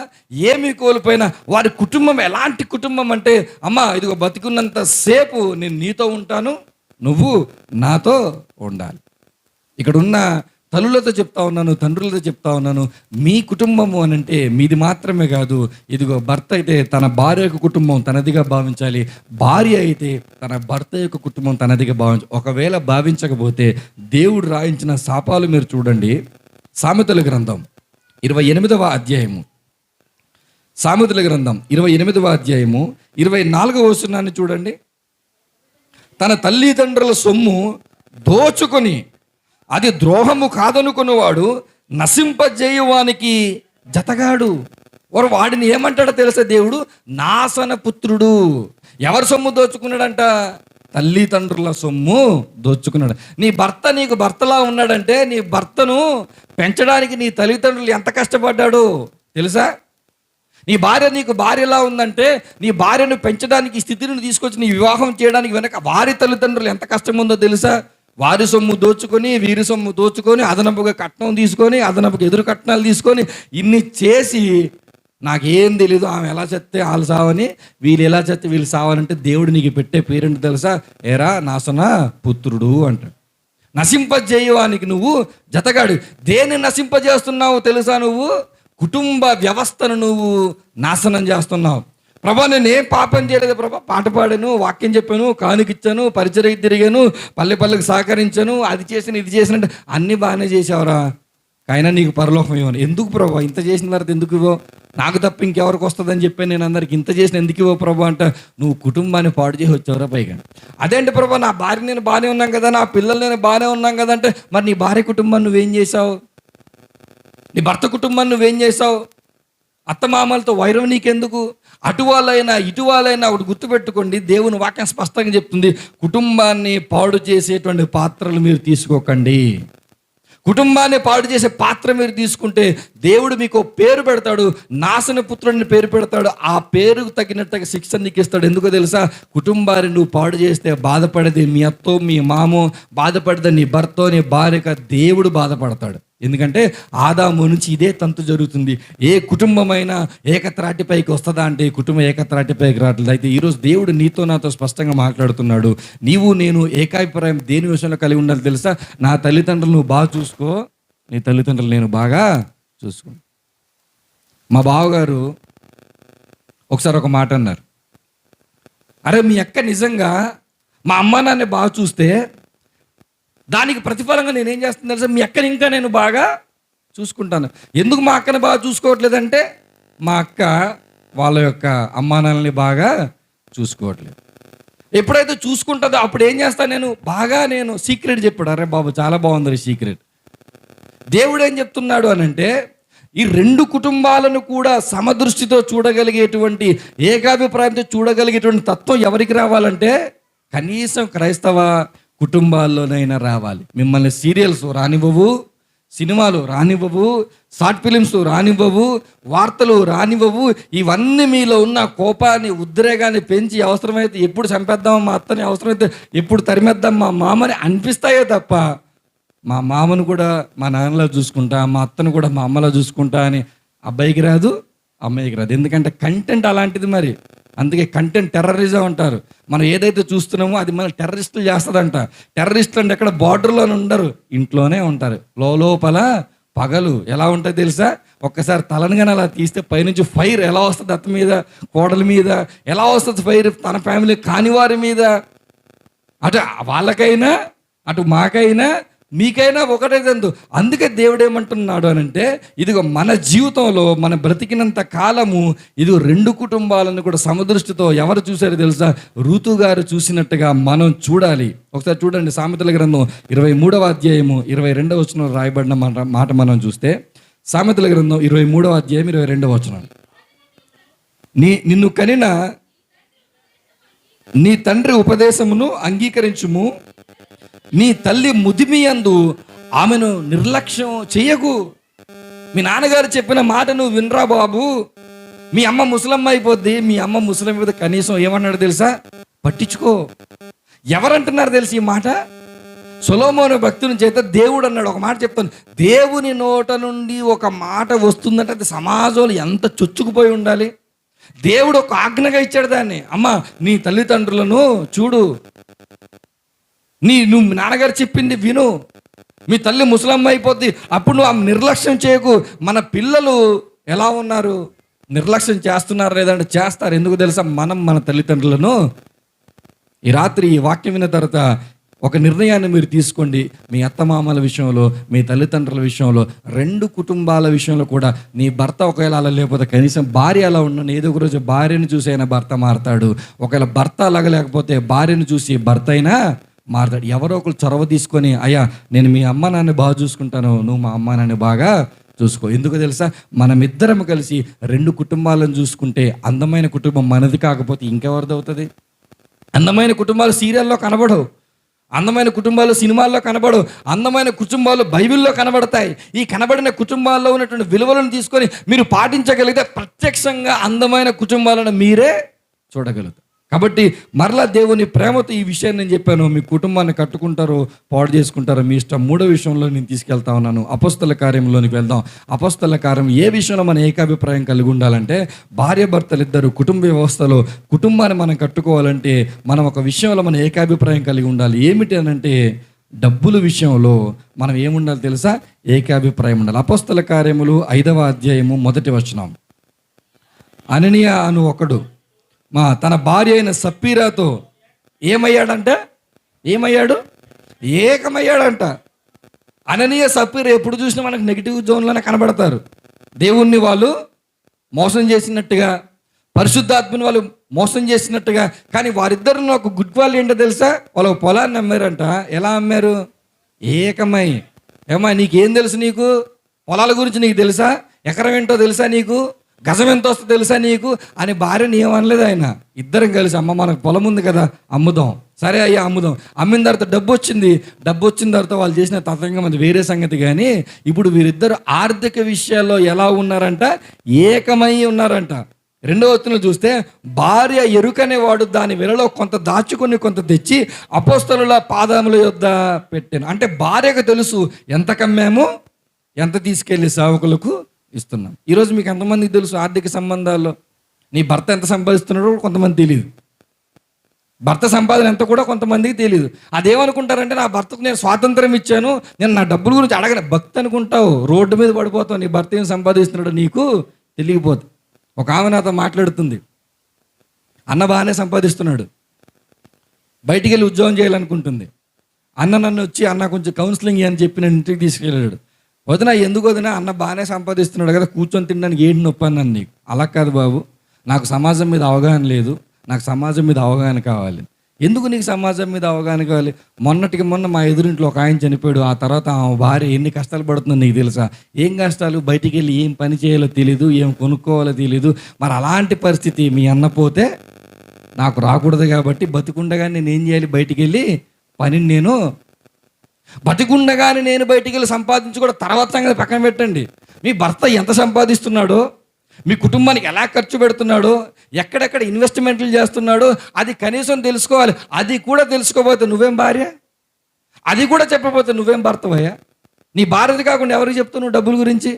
ఏమీ కోల్పోయినా వారి కుటుంబం ఎలాంటి కుటుంబం అంటే, అమ్మ ఇదిగో బతికున్నంత సేపు నేను నీతో ఉంటాను, నువ్వు నాతో ఉండాలి. ఇక్కడ ఉన్న తల్లులతో చెప్తా ఉన్నాను, తండ్రులతో చెప్తా ఉన్నాను, మీ కుటుంబము అని అంటే మీది మాత్రమే కాదు. ఇదిగో భర్త అయితే తన భార్య యొక్క కుటుంబం తనదిగా భావించాలి, భార్య అయితే తన భర్త యొక్క కుటుంబం తనదిగా భావించాలి. ఒకవేళ భావించకపోతే దేవుడు రాయించిన శాపాలు మీరు చూడండి. సామెతల గ్రంథం 28వ అధ్యాయము, సామెతల గ్రంథం 28వ అధ్యాయము 24వ వచనాన్ని చూడండి. తన తల్లిదండ్రుల సొమ్ము దోచుకొని అది ద్రోహము కాదనుకున్నవాడు నశింపజేయువానికి జతగాడు. వాడిని ఏమంటాడో తెలుసా దేవుడు? నాశన పుత్రుడు. ఎవరి సొమ్ము దోచుకున్నాడంట? తల్లిదండ్రుల సొమ్ము దోచుకున్నాడు. నీ భర్త నీకు భర్తలా ఉన్నాడంటే, నీ భర్తను పెంచడానికి నీ తల్లిదండ్రులు ఎంత కష్టపడ్డాడు తెలుసా? నీ భార్య నీకు భార్యలా ఉందంటే, నీ భార్యను పెంచడానికి స్థితిని తీసుకొచ్చి నీ వివాహం చేయడానికి వెనక వారి తల్లిదండ్రులు ఎంత కష్టం ఉందో తెలుసా? వారి సొమ్ము దోచుకొని, వీరి సొమ్ము దోచుకొని, అదనపుగా కట్నం తీసుకొని, అదనపుగా ఎదురు కట్నాలు తీసుకొని, ఇన్ని చేసి నాకేం తెలీదు, ఆమె ఎలా చెప్తే వాళ్ళు సావని, వీళ్ళు ఎలా చెప్తే వీళ్ళు సావనంటే దేవుడు నీకు పెట్టే పేరెంట్ తెలుసా? ఏరా నాశన పుత్రుడు అంటాడు. నశింపజేయవానికి నువ్వు జతగాడు. దేన్ని నశింపజేస్తున్నావు తెలుసా? నువ్వు కుటుంబ వ్యవస్థను నువ్వు నాశనం చేస్తున్నావు. ప్రభా నేను ఏం పాపం చేయలేదు ప్రభా, పాట పాడాను, వాక్యం చెప్పాను, కానుకిచ్చాను, పరిచర్యకి తిరిగాను, పల్లె పల్లెకి సహకరించాను, అది చేసిన ఇది చేసినట్టు అన్నీ బాగానే చేసావురా, అయినా నీకు పరలోకం ఇవ్వను. ఎందుకు ప్రభా ఇంత చేసిన తర్వాత ఎందుకు ఇవ్వో, నాకు తప్ప ఇంకెవరికి వస్తుందని చెప్పాను నేను అందరికి, ఇంత చేసిన ఎందుకు ఇవ్వో ప్రభా అంట. నువ్వు కుటుంబాన్ని పాడు చేసి వచ్చావురా పైగా. అదేంటి ప్రభా నా భార్య నేను బాగానే ఉన్నాం కదా, నా పిల్లలు నేను బాగానే ఉన్నాం కదా అంటే, మరి నీ భార్య కుటుంబాన్ని నువ్వేం చేసావు, నీ భర్త కుటుంబాన్ని నువ్వేం చేసావు, అత్తమామలతో వైరం నీకెందుకు? అటువాళ్ళైనా ఇటువాళ్ళైనా ఒకటి గుర్తుపెట్టుకోండి, దేవుని వాక్యం స్పష్టంగా చెప్తుంది, కుటుంబాన్ని పాడు చేసేటువంటి పాత్రలు మీరు తీసుకోకండి. కుటుంబాన్ని పాడు చేసే పాత్ర మీరు తీసుకుంటే దేవుడు మీకు పేరు పెడతాడు, నాశన పుత్రుడిని పేరు పెడతాడు. ఆ పేరుకు తగినట్టుగా శిక్ష నీకు ఇస్తాడు. ఎందుకో తెలుసా? కుటుంబాన్ని నువ్వు పాడు చేస్తే బాధపడేది మీ అత్తో మీ మామో, బాధపడేది నీ భర్తో నీ భార్యగా దేవుడు బాధపడతాడు. ఎందుకంటే ఆదాము నుంచి ఇదే తంతు జరుగుతుంది. ఏ కుటుంబమైనా ఏకత్రాటిపైకి వస్తుందా అంటే కుటుంబం ఏకత్రాటిపైకి రావట్లేదు. అయితే ఈరోజు దేవుడు నీతో నాతో స్పష్టంగా మాట్లాడుతున్నాడు. నీవు నేను ఏకాభిప్రాయం దేని విషయంలో కలిగి ఉండాలి తెలుసా? నా తల్లిదండ్రులు నువ్వు బాగా చూసుకో, నీ తల్లిదండ్రులు నేను బాగా చూసుకో. మా బావగారు ఒకసారి ఒక మాట అన్నారు, అరే మీ అక్క నిజంగా మా అమ్మ నాన్న బాగా చూస్తే దానికి ప్రతిఫలంగా నేనేం చేస్తాను తెలుసా, మీ అక్కని ఇంకా నేను బాగా చూసుకుంటాను. ఎందుకు మా అక్కని బాగా చూసుకోవట్లేదంటే మా అక్క వాళ్ళ యొక్క అమ్మా నాన్నని బాగా చూసుకోవట్లేదు. ఎప్పుడైతే చూసుకుంటుందో అప్పుడు ఏం చేస్తాను నేను సీక్రెట్ చెప్పాడు. అరే బాబు చాలా బాగుంది సీక్రెట్. దేవుడు ఏం చెప్తున్నాడు అని అంటే, ఈ రెండు కుటుంబాలను కూడా సమదృష్టితో చూడగలిగేటువంటి, ఏకాభిప్రాయంతో చూడగలిగేటువంటి తత్వం ఎవరికి రావాలంటే కనీసం క్రైస్తవ కుటుంబాల్లోనైనా రావాలి. మిమ్మల్ని సీరియల్స్ రానివ్వవు, సినిమాలు రానివ్వవు, షార్ట్ ఫిలిమ్స్ రానివ్వవు, వార్తలు రానివ్వవు. ఇవన్నీ మీలో ఉన్న కోపాన్ని ఉద్రేగాన్ని పెంచి అవసరమైతే ఎప్పుడు చంపేద్దాం మా అత్తని, అవసరమైతే ఎప్పుడు తరిమేద్దాం మా మామని అనిపిస్తాయే తప్ప, మా మామను కూడా మా నాన్నలా చూసుకుంటా, మా అత్తను కూడా మా అమ్మలా చూసుకుంటా అని అబ్బాయికి రాదు, అమ్మాయికి రాదు. ఎందుకంటే కంటెంట్ అలాంటిది. మరి అందుకే కంటెంట్ టెర్రరిజం అంటారు. మనం ఏదైతే చూస్తున్నామో అది మన టెర్రరిస్టులు చేస్తుందంట. టెర్రరిస్టులు అంటే ఎక్కడ బార్డర్లోనే ఉండరు, ఇంట్లోనే ఉంటారు. లోపల పగలు ఎలా ఉంటుంది తెలుసా? ఒక్కసారి తలనుగానే అలా తీస్తే పైనుంచి ఫైర్ ఎలా వస్తుంది అత్త మీద, కోడల మీద, ఎలా వస్తుంది ఫైర్ తన ఫ్యామిలీ కాని వారి మీద. అటు వాళ్ళకైనా అటు మాకైనా మీకైనా ఒకటే తంతు. అందుకే దేవుడు ఏమంటున్నాడు అని అంటే, ఇదిగో మన జీవితంలో మన బ్రతికినంత కాలము ఇది రెండు కుటుంబాలను కూడా సమదృష్టితో ఎవరు చూశారో తెలుసా? రూతు గారు చూసినట్టుగా మనం చూడాలి. ఒకసారి చూడండి, సామెతల గ్రంథం 23వ అధ్యాయము 22వ వచనంలో రాయబడిన మాట మనం చూస్తే, సామెతల గ్రంథం 23వ అధ్యాయం 22వ వచనం, నిన్ను కనిన నీ తండ్రి ఉపదేశమును అంగీకరించుము, నీ తల్లి ముదిమియందు ఆమెను నిర్లక్ష్యం చెయ్యకు. మీ నాన్నగారు చెప్పిన మాట నువ్వు వినరా బాబు. మీ అమ్మ ముసలమ్మ అయిపోద్ది, మీ అమ్మ ముసలమ్మ మీద కనీసం ఏమన్నాడు తెలుసా? పట్టించుకో. ఎవరంటున్నారు తెలుసు ఈ మాట? సొలొమోను భక్తుని చేత దేవుడు అన్నాడు. ఒక మాట చెప్తాను, దేవుని నోట నుండి ఒక మాట వస్తుందంటే అది సమాజంలో ఎంత చొచ్చుకుపోయి ఉండాలి. దేవుడు ఒక ఆజ్ఞగా ఇచ్చాడు దాన్ని. అమ్మ నీ తల్లిదండ్రులను చూడు, నువ్వు నాన్నగారు చెప్పింది విను, మీ తల్లి ముసలమ్మ అయిపోద్ది, అప్పుడు నువ్వు ఆమె నిర్లక్ష్యం చేయకు. మన పిల్లలు ఎలా ఉన్నారు? నిర్లక్ష్యం చేస్తున్నారు లేదంటే చేస్తారు. ఎందుకు తెలుసా? మనం మన తల్లిదండ్రులను ఈ రాత్రి ఈ వాక్యం విన్న తర్వాత ఒక నిర్ణయాన్ని మీరు తీసుకోండి. మీ అత్తమామల విషయంలో, మీ తల్లిదండ్రుల విషయంలో, రెండు కుటుంబాల విషయంలో కూడా. నీ భర్త ఒకవేళ అలా లేకపోతే కనీసం భార్య అలా ఉన్నాను, ఏదో ఒక రోజు భార్యను చూసి అయినా భర్త మారతాడు. ఒకవేళ భర్త అలాగ లేకపోతే భార్యను చూసి భర్త అయినా మారతాడు. ఎవరో ఒకరు చొరవ తీసుకొని, అయ్యా నేను మీ అమ్మ నాన్న బాగా చూసుకుంటాను, నువ్వు మా అమ్మ నాన్న బాగా చూసుకో. ఎందుకు తెలుసా? మనమిద్దరం కలిసి రెండు కుటుంబాలను చూసుకుంటే అందమైన కుటుంబం మనది కాకపోతే ఇంకెవరిది అవుతుంది? అందమైన కుటుంబాలు సీరియల్లో కనబడవు, అందమైన కుటుంబాలు సినిమాల్లో కనబడవు, అందమైన కుటుంబాలు బైబిల్లో కనబడతాయి. ఈ కనబడిన కుటుంబాల్లో ఉన్నటువంటి విలువలను తీసుకొని మీరు పాటించగలిగితే ప్రత్యక్షంగా అందమైన కుటుంబాలను మీరే చూడగలుగుతారు. కాబట్టి మరలా దేవుని ప్రేమతో ఈ విషయాన్ని నేను చెప్పాను. మీ కుటుంబాన్ని కట్టుకుంటారో పాడు చేసుకుంటారో మీ ఇష్టం. మూడో విషయంలో నేను తీసుకెళ్తా ఉన్నాను. అపొస్తల కార్యంలోనికి వెళ్దాం. అపొస్తల కార్యం ఏ విషయంలో మన ఏకాభిప్రాయం కలిగి ఉండాలంటే, భార్య భర్తలు ఇద్దరు కుటుంబ వ్యవస్థలో కుటుంబాన్ని మనం కట్టుకోవాలంటే మనం ఒక విషయంలో మన ఏకాభిప్రాయం కలిగి ఉండాలి. ఏమిటి అని అంటే, డబ్బుల విషయంలో మనం ఏముండాలి తెలుసా? ఏకాభిప్రాయం ఉండాలి. అపోస్తల కార్యములు 5వ అధ్యాయము 1వ వచనం. అననీయ అను ఒకడు తన భార్య అయిన సప్పీరాతో ఏమయ్యాడు? ఏకమయ్యాడంట. అననీయ సప్పీరా ఎప్పుడు చూసినా మనకు నెగిటివ్ జోన్లోనే కనబడతారు. దేవుణ్ణి వాళ్ళు మోసం చేసినట్టుగా, పరిశుద్ధాత్మని వాళ్ళు మోసం చేసినట్టుగా. కానీ వారిద్దరిలో ఒక గుడ్ క్వాలిటీ ఏంటో తెలుసా? వాళ్ళు పొలాన్ని అమ్మారంట. ఎలా అమ్మారు? ఏకమై. ఏమా నీకేం తెలుసు? నీకు పొలాల గురించి నీకు తెలుసా? ఎకరం ఏంటో తెలుసా? నీకు గజం ఎంత వస్తుందో తెలుసా నీకు అని భార్యని ఏమనలేదు ఆయన. ఇద్దరం కలిసి అమ్మ మనకు పొలం ఉంది కదా, అమ్ముదాం. సరే అయ్యా అమ్ముదాం. అమ్మిన తర్వాత డబ్బు వచ్చిన తర్వాత వాళ్ళు చేసిన తతంగం అది వేరే సంగతి. కానీ ఇప్పుడు వీరిద్దరు ఆర్థిక విషయాల్లో ఎలా ఉన్నారంట? ఏకమై ఉన్నారంట. 2వ వచనంలో చూస్తే, భార్య ఎరుకనే వాడు దాని వెలలో కొంత దాచుకొని కొంత తెచ్చి అపోస్తలుల పాదముల యొద్ద పెట్టాను. అంటే భార్యకు తెలుసు ఎంత కమ్మాము, ఎంత తీసుకెళ్ళి సేవకులకు ఇస్తున్నాం. ఈరోజు మీకు ఎంతమందికి తెలుసు ఆర్థిక సంబంధాల్లో నీ భర్త ఎంత సంపాదిస్తున్నాడో కొంతమంది తెలియదు. భర్త సంపాదన ఎంత కూడా కొంతమందికి తెలియదు. అదేమనుకుంటారంటే, నా భర్తకు నేను స్వాతంత్రం ఇచ్చాను, నేను నా డబ్బుల గురించి అడగను. భక్తి అనుకుంటావు, రోడ్డు మీద పడిపోతావు. నీ భర్త ఏం సంపాదిస్తున్నాడో నీకు తెలియకపోతుంది. ఒక ఆమె నాతో మాట్లాడుతుంది. అన్న బాగానే సంపాదిస్తున్నాడు, బయటికి వెళ్ళి ఉద్యోగం చేయాలనుకుంటుంది. నన్ను వచ్చి అన్న కొంచెం కౌన్సిలింగ్ అని చెప్పి నేను ఇంటికి తీసుకెళ్ళాడు. వదినా ఎందుకు వదినా, అన్న బాగానే సంపాదిస్తున్నాడు కదా, కూర్చొని తినడానికి ఏంటి నొప్పి అన్నాను. నీకు అలా కాదు బాబు, నాకు సమాజం మీద అవగాహన లేదు, నాకు సమాజం మీద అవగాహన కావాలి. ఎందుకు నీకు సమాజం మీద అవగాహన కావాలి? మొన్నటికి మొన్న మా ఎదురింట్లో ఒక ఆయన చనిపోయాడు. ఆ తర్వాత ఆ భార్య ఎన్ని కష్టాలు పడుతుందో నీకు తెలుసా? ఏం కష్టాలు? బయటికి వెళ్ళి ఏం పని చేయాలో తెలీదు, ఏం కొనుక్కోవాలో తెలీదు. మరి అలాంటి పరిస్థితి మీ అన్న పోతే నాకు రాకూడదు కాబట్టి బతికుండగానే నేను ఏం చేయాలి? బయటికి వెళ్ళి పనిని నేను బతికుండగానే నేను బయటికి వెళ్ళి సంపాదించుకోవడం తర్వాత సంగతి పక్కన పెట్టండి. మీ భర్త ఎంత సంపాదిస్తున్నాడో, మీ కుటుంబానికి ఎలా ఖర్చు పెడుతున్నాడో, ఎక్కడెక్కడ ఇన్వెస్ట్మెంట్లు చేస్తున్నాడో అది కనీసం తెలుసుకోవాలి. అది కూడా తెలుసుకోకపోతే నువ్వేం భార్య? అది కూడా చెప్పకపోతే నువ్వేం భర్తవయ్యా? నీ భార్యది కాకుండా ఎవరికి చెప్తున్నావు డబ్బుల గురించి?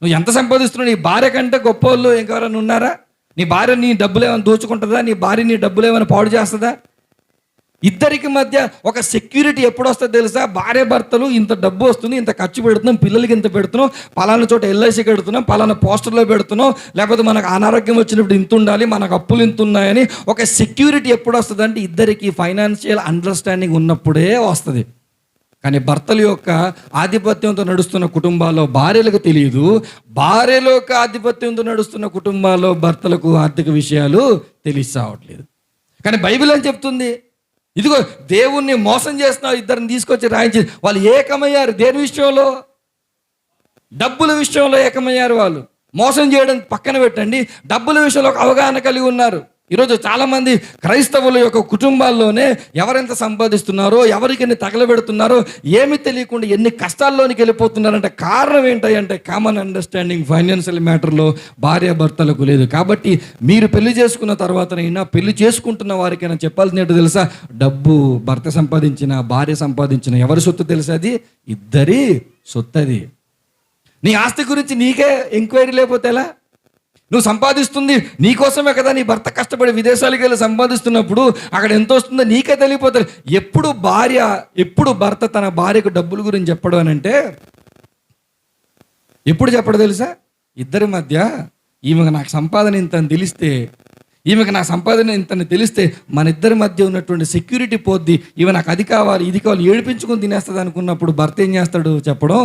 నువ్వు ఎంత సంపాదిస్తున్నావు? నీ భార్య కంటే గొప్ప వాళ్ళు ఇంకెవరైనా ఉన్నారా? నీ భార్య నీ డబ్బులు ఏమైనా దోచుకుంటుందా? నీ భార్య నీ డబ్బులు ఏమైనా పాడు చేస్తుందా? ఇద్దరికి మధ్య ఒక సెక్యూరిటీ ఎప్పుడు వస్తుందో తెలుసా? భార్య భర్తలు ఇంత డబ్బు వస్తుంది, ఇంత ఖర్చు పెడుతున్నాం, పిల్లలకి ఇంత పెడుతున్నాం, పలానా చోట ఎల్ఐసి కడుతున్నాం, పలానా పోస్టర్లో పెడుతున్నాం, లేకపోతే మనకు అనారోగ్యం వచ్చినప్పుడు ఇంత ఉండాలి, మనకు అప్పులు ఇంత ఉన్నాయని ఒక సెక్యూరిటీ ఎప్పుడు వస్తుంది అంటే ఇద్దరికి ఫైనాన్షియల్ అండర్స్టాండింగ్ ఉన్నప్పుడే వస్తుంది. కానీ భర్తల యొక్క ఆధిపత్యంతో నడుస్తున్న కుటుంబాల్లో భార్యలకు తెలియదు, భార్యల యొక్క ఆధిపత్యంతో నడుస్తున్న కుటుంబాల్లో భర్తలకు ఆర్థిక విషయాలు తెలియసావట్లేదు. కానీ బైబిల్ ఏం చెప్తుంది? ఇదిగో దేవుణ్ణి మోసం చేస్తున్నారు, ఇద్దరిని తీసుకొచ్చి రాయించి వాళ్ళు ఏకమయ్యారు. దేని విషయంలో? డబ్బుల విషయంలో ఏకమయ్యారు. వాళ్ళు మోసం చేయడం పక్కన పెట్టండి, డబ్బుల విషయంలో ఒక అవగాహన కలిగి ఉన్నారు. ఈరోజు చాలామంది క్రైస్తవుల యొక్క కుటుంబాల్లోనే ఎవరెంత సంపాదిస్తున్నారో, ఎవరికి ఎన్ని తగలబెడుతున్నారో ఏమి తెలియకుండా ఎన్ని కష్టాల్లోనికి వెళ్ళిపోతున్నారంటే కారణం ఏంటంటే కామన్ అండర్స్టాండింగ్ ఫైనాన్షియల్ మ్యాటర్లో భార్యాభర్తలకు లేదు. కాబట్టి మీరు పెళ్లి చేసుకున్న తర్వాతనైనా, పెళ్లి చేసుకుంటున్న వారికైనా చెప్పాల్సిన ఏంటో తెలుసా? డబ్బు భర్త సంపాదించిన, భార్య సంపాదించిన ఎవరి సొత్తు తెలుసా? అది ఇద్దరి సొత్తు. అది నీ ఆస్తి గురించి నీకే ఎంక్వైరీ లేకపోతే ఎలా? నువ్వు సంపాదిస్తుంది నీకోసమే కదా. నీ భర్త కష్టపడి విదేశాలకు వెళ్ళి సంపాదిస్తున్నప్పుడు అక్కడ ఎంత వస్తుందో నీకే తెలియపోతుంది. ఎప్పుడు భర్త తన భార్యకు డబ్బుల గురించి చెప్పడం అని అంటే ఎప్పుడు చెప్పడం తెలుసా? ఇద్దరి మధ్య ఈమెకు నాకు సంపాదన ఇంత అని తెలిస్తే, ఈమెకు నా సంపాదన ఇంతని తెలిస్తే మన ఇద్దరి మధ్య ఉన్నటువంటి సెక్యూరిటీ పోద్ది. ఈమె నాకు అది కావాలి, ఇది కావాలి, ఏడిపించుకొని తినేస్తుంది అనుకున్నప్పుడు భర్త ఏం చేస్తాడు? చెప్పడం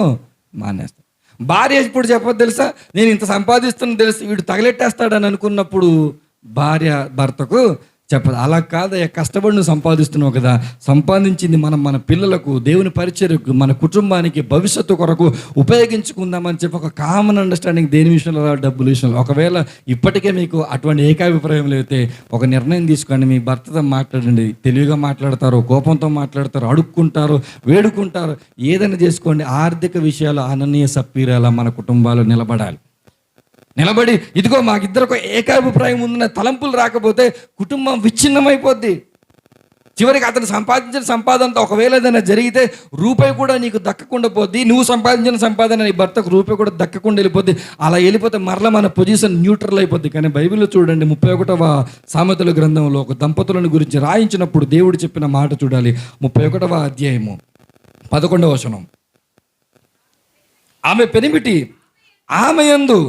మానేస్తాడు. భార్య ఇప్పుడు చెప్పదు తెలుసా? నేను ఇంత సంపాదిస్తున్నా తెలుసు, వీడు తగలెట్టేస్తాడని అనుకున్నప్పుడు భార్య భర్తకు చెప్పదు. అలా కాదయ్యా, కష్టపడి నువ్వు సంపాదిస్తున్నావు కదా, సంపాదించింది మన పిల్లలకు, దేవుని పరిచర్యకు, మన కుటుంబానికి, భవిష్యత్తు కొరకు ఉపయోగించుకుందామని చెప్పి ఒక కామన్ అండర్స్టాండింగ్ దేని విషయంలో? డబ్బుల విషయంలో. ఒకవేళ ఇప్పటికే మీకు అటువంటి ఏకాభిప్రాయం లేకపోతే ఒక నిర్ణయం తీసుకోండి. మీ భర్తతో మాట్లాడండి, తెలివిగా మాట్లాడతారు, కోపంతో మాట్లాడతారు, అడుక్కుంటారు, వేడుకుంటారు, ఏదైనా చేసుకోండి. ఆర్థిక విషయాలు అననీయ సప్పీరాలా మన కుటుంబాలు నిలబడి ఇదిగో మాకిద్దరికి ఏకాభిప్రాయం ఉందన్న తలంపులు రాకపోతే కుటుంబం విచ్ఛిన్నమైపోద్ది. చివరికి అతను సంపాదించిన సంపాదనతో ఒకవేళ ఏదైనా జరిగితే రూపాయి కూడా నీకు దక్కకుండా పోద్ది. నువ్వు సంపాదించిన సంపాదన నీ భర్తకు రూపాయి కూడా దక్కకుండా వెళ్ళిపోద్ది. అలా వెళ్ళిపోతే మరలా మన పొజిషన్ న్యూట్రల్ అయిపోద్ది. కానీ బైబిల్లో చూడండి, 31వ సామెతల గ్రంథంలో ఒక దంపతులను గురించి రాయించినప్పుడు దేవుడు చెప్పిన మాట చూడాలి. 31వ అధ్యాయము 11వ వచనం. ఆమె పెనిమిటి ఆమె యందు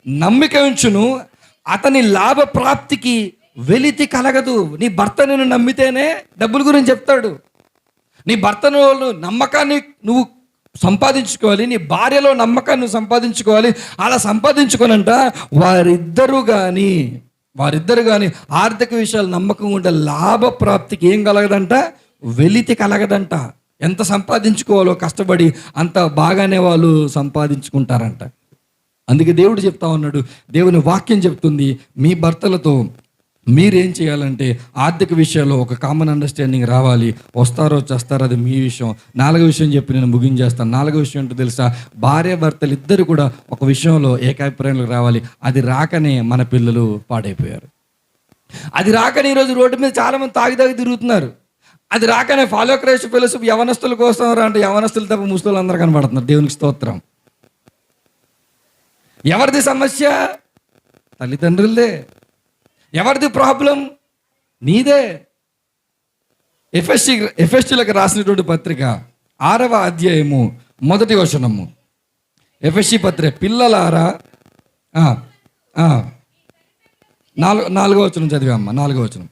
నమ్మిక ఉంచును, అతని లాభ ప్రాప్తికి వెలితి కలగదు. నీ భర్త నిన్ను నమ్మితేనే డబ్బుల గురించి చెప్తాడు. నీ భర్తను నమ్మకాన్ని నువ్వు సంపాదించుకోవాలి, నీ భార్యలో నమ్మకాన్ని నువ్వు సంపాదించుకోవాలి. అలా సంపాదించుకోనంట వారిద్దరు కానీ ఆర్థిక విషయాలు నమ్మకం ఉంటే లాభ ప్రాప్తికి ఏం కలగదంట, వెలితి కలగదంట. ఎంత సంపాదించుకోవాలో కష్టపడి అంత బాగానే వాళ్ళు సంపాదించుకుంటారంట. అందుకే దేవుడు చెప్తా ఉన్నాడు, దేవుని వాక్యం చెప్తుంది, మీ భర్తలతో మీరేం చేయాలంటే ఆర్థిక విషయాల్లో ఒక కామన్ అండర్స్టాండింగ్ రావాలి. వస్తారో చేస్తారో అది మీ విషయం. 4వ విషయం చెప్పి నేను ముగించేస్తాను. 4వ విషయం ఏంటో తెలుసా? భార్య భర్తలు ఇద్దరు కూడా ఒక విషయంలో ఏకాభిప్రాయంలోకి రావాలి. అది రాకనే మన పిల్లలు పాడైపోయారు. అది రాకనే ఈరోజు రోడ్డు మీద చాలామంది తాగి తిరుగుతున్నారు. అది రాకనే ఫాలో క్రైస్ట్ ఫెలోషిప్ యవనస్తుల కోసం అంటే యవనస్తులు తప్ప ముసలు అందరూ కనబడుతున్నారు. దేవునికి స్తోత్రం. ఎవరిది సమస్య? తల్లిదండ్రులదే. ఎవరిది ప్రాబ్లం? నీదే. ఎఫెస్సీలకు రాసినటువంటి పత్రిక 6వ అధ్యాయము 1వ వచనము. ఎఫెస్సీ పత్రిక, పిల్లలారా 4వ వచనం చదివామ్మ. 4వ వచనం.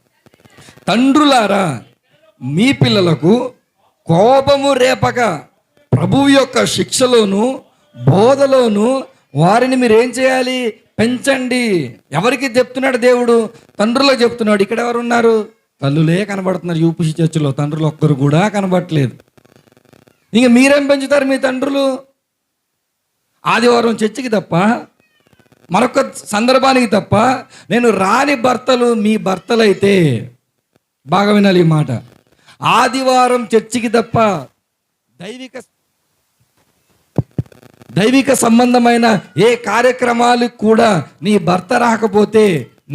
తండ్రులారా మీ పిల్లలకు కోపము రేపక ప్రభువు యొక్క శిక్షలోను బోధలోను వారిని మీరు ఏం చేయాలి? పెంచండి. ఎవరికి చెప్తున్నాడు దేవుడు? తండ్రులకు చెప్తున్నాడు. ఇక్కడ ఎవరు ఉన్నారు? తల్లులే కనబడుతున్నారు. యూపీసీ చర్చిలో తండ్రులు ఒక్కరు కూడా కనబడట్లేదు. ఇంక మీరేం పెంచుతారు మీ తండ్రులు? ఆదివారం చర్చికి తప్ప, మరొక సందర్భానికి తప్ప. నేను రాని భర్తలు మీ భర్తలైతే బాగా వినాలి ఈ మాట. ఆదివారం చర్చికి తప్ప దైవిక సంబంధమైన ఏ కార్యక్రమాలకు కూడా నీ భర్త రాకపోతే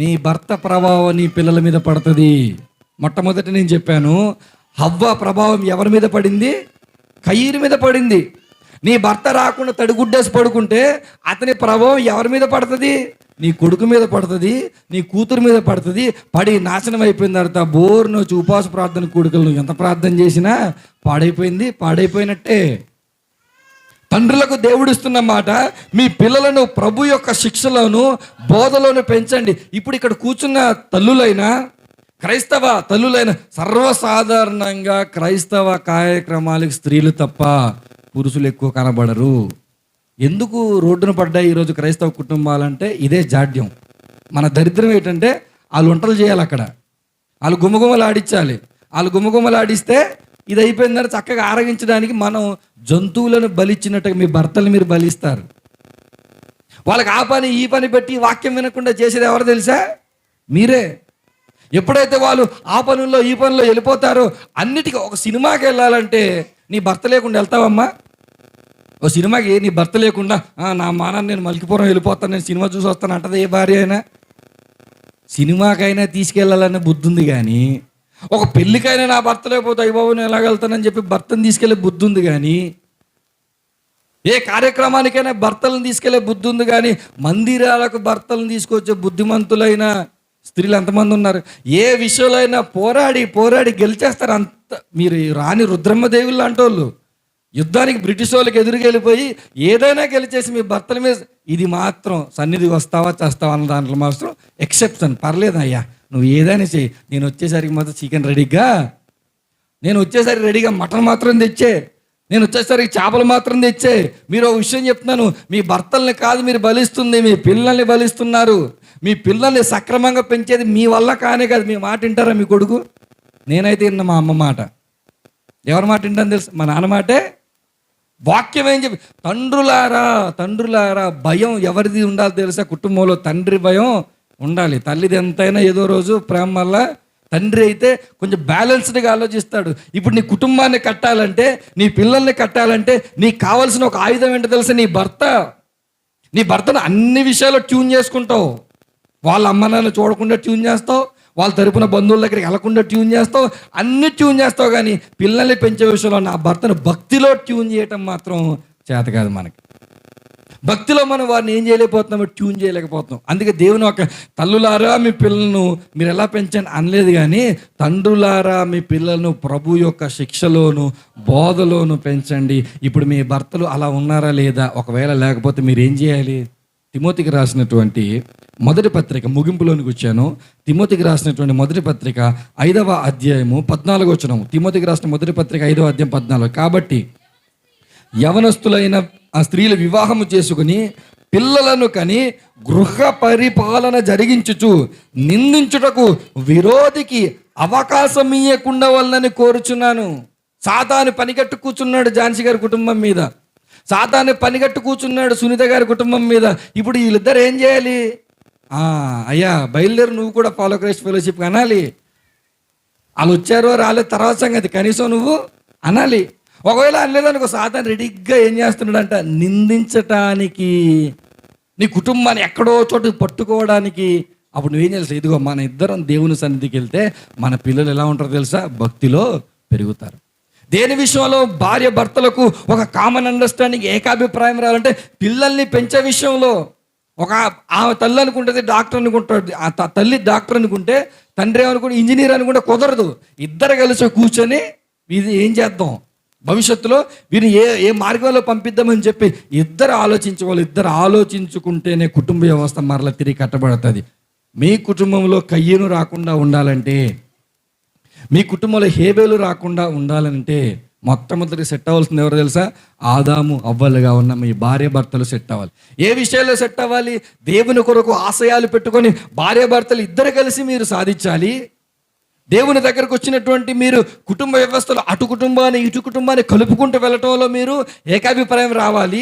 నీ భర్త ప్రభావం నీ పిల్లల మీద పడుతుంది. మొట్టమొదట నేను చెప్పాను, హవ్వ ప్రభావం ఎవరి మీద పడింది? కయీరు మీద పడింది. నీ భర్త రాకుండా తడిగుడ్డేసి పడుకుంటే అతని ప్రభావం ఎవరి మీద పడుతుంది? నీ కొడుకు మీద పడుతుంది, నీ కూతురు మీద పడుతుంది. పడి నాశనం అయిపోయిన తర్వాత బోర్ను వచ్చి ఉపవాస ప్రార్థన కూడికలు నువ్వు ఎంత ప్రార్థన చేసినా పాడైపోయినట్టే. తండ్రులకు దేవుడు ఇస్తున్న మాట, మీ పిల్లలను ప్రభు యొక్క శిక్షలోను బోధలోను పెంచండి. ఇప్పుడు ఇక్కడ కూర్చున్న తల్లులైనా క్రైస్తవ తల్లులైన సర్వసాధారణంగా క్రైస్తవ కార్యక్రమాలకు స్త్రీలు తప్ప పురుషులు ఎక్కువ కనబడరు. ఎందుకు రోడ్డున పడ్డాయి ఈరోజు క్రైస్తవ కుటుంబాలంటే ఇదే జాడ్యం. మన దరిద్రం ఏంటంటే వాళ్ళు వంటలు చేయాలి, అక్కడ వాళ్ళు గుమగుమలు ఆడించాలి. వాళ్ళు గుమగుమలు ఆడిస్తే ఇది అయిపోయిందని చక్కగా ఆరగించడానికి మనం జంతువులను బలిచ్చినట్టుగా మీ భర్తలు మీరు బలిస్తారు. వాళ్ళకి ఆ పని ఈ పని పెట్టి వాక్యం వినకుండా చేసేది ఎవరు తెలుసా? మీరే. ఎప్పుడైతే వాళ్ళు ఆ పనుల్లో ఈ పనుల్లో వెళ్ళిపోతారో, అన్నిటికీ ఒక సినిమాకి వెళ్ళాలంటే నీ భర్త లేకుండా వెళ్తావమ్మా? ఓ సినిమాకి నీ భర్త లేకుండా నా మానాన్ని నేను మల్కిపురం వెళ్ళిపోతాను, నేను సినిమా చూసి వస్తాను అంటది ఏ భార్య అయినా? సినిమాకైనా తీసుకెళ్ళాలనే బుద్ధి ఉంది, కానీ ఒక పెళ్ళికైనా నా భర్త లేకపోతే అయ్యబాబు నేను ఎలాగెళ్తానని చెప్పి భర్తను తీసుకెళ్లే బుద్ధి ఉంది, కానీ ఏ కార్యక్రమానికైనా భర్తలను తీసుకెళ్లే బుద్ధి ఉంది, కానీ మందిరాలకు భర్తలను తీసుకొచ్చే బుద్ధిమంతులైన స్త్రీలు ఎంతమంది ఉన్నారు? ఏ విషయంలో అయినా పోరాడి గెలిచేస్తారు. అంత మీరు రాని రుద్రమ్మ దేవుళ్ళు అంటోళ్ళు యుద్ధానికి బ్రిటిష్ వాళ్ళకి ఎదురుగా వెళ్ళిపోయి ఏదైనా గెలిచేసి మీ భర్తల మీద ఇది మాత్రం సన్నిధికి వస్తావా చేస్తావా అన్న దాంట్లో మాత్రం ఎక్సెప్షన్. పర్లేదు అయ్యా, నువ్వు ఏదైనా చెయ్యి, నేను వచ్చేసరికి మాత్రం చికెన్ రెడీగా, నేను వచ్చేసరికి రెడీగా మటన్ మాత్రం తెచ్చే, నేను వచ్చేసరికి చేపలు మాత్రం తెచ్చే. మీరు ఒక విషయం చెప్తున్నాను, మీ భర్తల్ని కాదు మీరు బలిస్తుంది, మీ పిల్లల్ని బలిస్తున్నారు. మీ పిల్లల్ని సక్రమంగా పెంచేది మీ వల్ల కానే కాదు. మీ మాట వింటారా మీ కొడుకు? నేనైతే విన్నా మా అమ్మ మాట. ఎవరి మాట వింటాను తెలుసు? మా నాన్న మాటే. వాక్యం ఏం చెప్పి, తండ్రులారా భయం ఎవరిది ఉండాలి తెలుసా? కుటుంబంలో తండ్రి భయం ఉండాలి. తల్లిది ఎంతైనా ఏదో రోజు ప్రేమ వల్ల, తండ్రి అయితే కొంచెం బ్యాలెన్స్డ్గా ఆలోచిస్తాడు. ఇప్పుడు నీ కుటుంబాన్ని కట్టాలంటే, నీ పిల్లల్ని కట్టాలంటే నీకు కావాల్సిన ఒక ఆయుధం ఏంటో తెలుసా? నీ భర్త. నీ భర్తను అన్ని విషయాల్లో ట్యూన్ చేసుకుంటావు. వాళ్ళ అమ్మ నాన్న చూడకుండా ట్యూన్ చేస్తావు, వాళ్ళ తరపున బంధువుల దగ్గరికి వెళ్లకుండా ట్యూన్ చేస్తావు, అన్ని ట్యూన్ చేస్తావు. కానీ పిల్లల్ని పెంచే విషయంలో నా భర్తను భక్తిలో ట్యూన్ చేయటం మాత్రం చేత కాదు మనకి. భక్తిలో మనం వారిని ఏం చేయలేకపోతున్నామో ట్యూన్ చేయలేకపోతున్నాం. అందుకే దేవుని ఒక తల్లులారా మీ పిల్లలను మీరు ఎలా పెంచండి అనలేదు, కానీ తండ్రులారా మీ పిల్లలను ప్రభు యొక్క శిక్షలోను బోధలోను పెంచండి. ఇప్పుడు మీ భర్తలు అలా ఉన్నారా లేదా? ఒకవేళ లేకపోతే మీరు ఏం చేయాలి? తిమోతికి రాసినటువంటి మొదటి పత్రిక, ముగింపులోనికి వచ్చాను. తిమోతికి రాసినటువంటి మొదటి పత్రిక 5వ అధ్యాయము 14వ వచనం. తిమోతికి రాసిన మొదటి పత్రిక 5వ అధ్యాయం 14. కాబట్టి యవనస్తులైన ఆ స్త్రీలు వివాహము చేసుకుని పిల్లలను కని గృహ పరిపాలన జరిగించుచు నిందించుటకు విరోధికి అవకాశం ఇయ్యకుండా వాళ్ళని కోరుచున్నాను. సాతాను పనిగట్టు కూర్చున్నాడు ఝాన్సీ గారి కుటుంబం మీద, సాతాను పనిగట్టు కూర్చున్నాడు సునీత గారి కుటుంబం మీద. ఇప్పుడు వీళ్ళిద్దరు ఏం చేయాలి? అయ్యా బయలుదేరు, నువ్వు కూడా ఫాలో క్రైస్ట్ ఫెలోషిప్ అనాలి. వాళ్ళు వచ్చారో రాలేదు తర్వాత సంగతి, కనీసం నువ్వు అనాలి. ఒకవేళ అనలేదనుకో, సాతాను రెడీగా ఏం చేస్తున్నాడంట? నిందించటానికి, నీ కుటుంబాన్ని ఎక్కడో చోటు పట్టుకోవడానికి. అప్పుడు నువ్వేం చేయాలి? ఇదిగో మన ఇద్దరం దేవుని సన్నిధికి వెళ్తే మన పిల్లలు ఎలా ఉంటారో తెలుసా? భక్తిలో పెరుగుతారు. దేని విషయంలో భార్య భర్తలకు ఒక కామన్ అండర్స్టాండింగ్, ఏకాభిప్రాయం రావాలంటే పిల్లల్ని పెంచే విషయంలో. ఒక ఆమె తల్లి అనుకుంటుంది డాక్టర్ అనుకుంటాడు, ఆ తల్లి డాక్టర్ అనుకుంటే తండ్రి అనుకుంటే ఇంజనీర్ అనుకుంటే కుదరదు. ఇద్దరు కలిసి కూర్చొని ఇది ఏం చేద్దాం, భవిష్యత్తులో వీరిని ఏ మార్గంలో పంపిద్దామని చెప్పి ఇద్దరు ఆలోచించుకోవాలి. ఇద్దరు ఆలోచించుకుంటేనే కుటుంబ వ్యవస్థ మరలా తిరిగి కట్టబడుతుంది. మీ కుటుంబంలో కయ్యను రాకుండా ఉండాలంటే, మీ కుటుంబంలో హేబేలు రాకుండా ఉండాలంటే మొట్టమొదటి సెట్ అవ్వాల్సింది ఎవరు తెలుసా? ఆదాము అవ్వలుగా ఉన్న మీ భార్య భర్తలు సెట్ అవ్వాలి. ఏ విషయాల్లో సెట్ అవ్వాలి? దేవుని కొరకు ఆశయాలు పెట్టుకొని భార్య భర్తలు ఇద్దరు కలిసి మీరు సాధించాలి. దేవుని దగ్గరకు వచ్చినటువంటి మీరు కుటుంబ వ్యవస్థలో అటు కుటుంబాన్ని ఇటు కుటుంబాన్ని కలుపుకుంటూ వెళ్ళటంలో మీరు ఏకాభిప్రాయం రావాలి.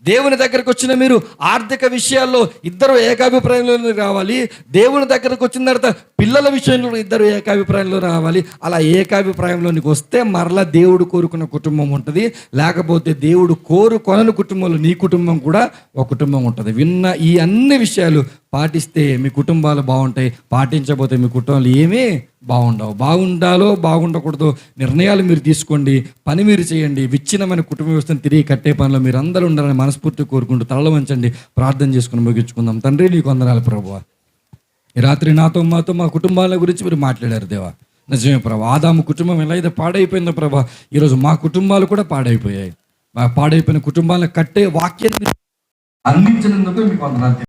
దేవుని దగ్గరకు వచ్చిన మీరు ఆర్థిక విషయాల్లో ఇద్దరు ఏకాభిప్రాయంలో రావాలి. దేవుని దగ్గరకు వచ్చిన తర్వాత పిల్లల విషయంలో ఇద్దరు ఏకాభిప్రాయంలో రావాలి. అలా ఏకాభిప్రాయంలోనికి వస్తే మరలా దేవుడు కోరుకున్న కుటుంబం ఉంటుంది. లేకపోతే దేవుడు కోరుకొనని కుటుంబంలో నీ కుటుంబం కూడా ఒక కుటుంబం ఉంటుంది. విన్న ఈ అన్ని విషయాలు పాటిస్తే మీ కుటుంబాలు బాగుంటాయి. పాటించకపోతే మీ కుటుంబాలు ఏమీ బాగుండవు. బాగుండాలో బాగుండకూడదో నిర్ణయాలు మీరు తీసుకోండి, పని మీరు చేయండి. విచ్ఛిన్నమైన కుటుంబ వ్యవస్థను తిరిగి కట్టే పనిలో మీరు అందరూ ఉండాలని మనస్ఫూర్తి కోరుకుంటూ తలలో వంచండి, ప్రార్థన చేసుకుని ముగించుకుందాం. తండ్రి నీకు వందనాలు ప్రభువా. ఈ రాత్రి నాతో మాతో మా కుటుంబాల గురించి మీరు మాట్లాడారు దేవా. నిజమే ప్రభా, ఆదాము కుటుంబం ఎలా అయితే పాడైపోయిందో ప్రభా, ఈరోజు మా కుటుంబాలు కూడా పాడైపోయాయి. మా పాడైపోయిన కుటుంబాలను కట్టే వాక్యాన్ని అందించినందుకు మీకు వందనాలు.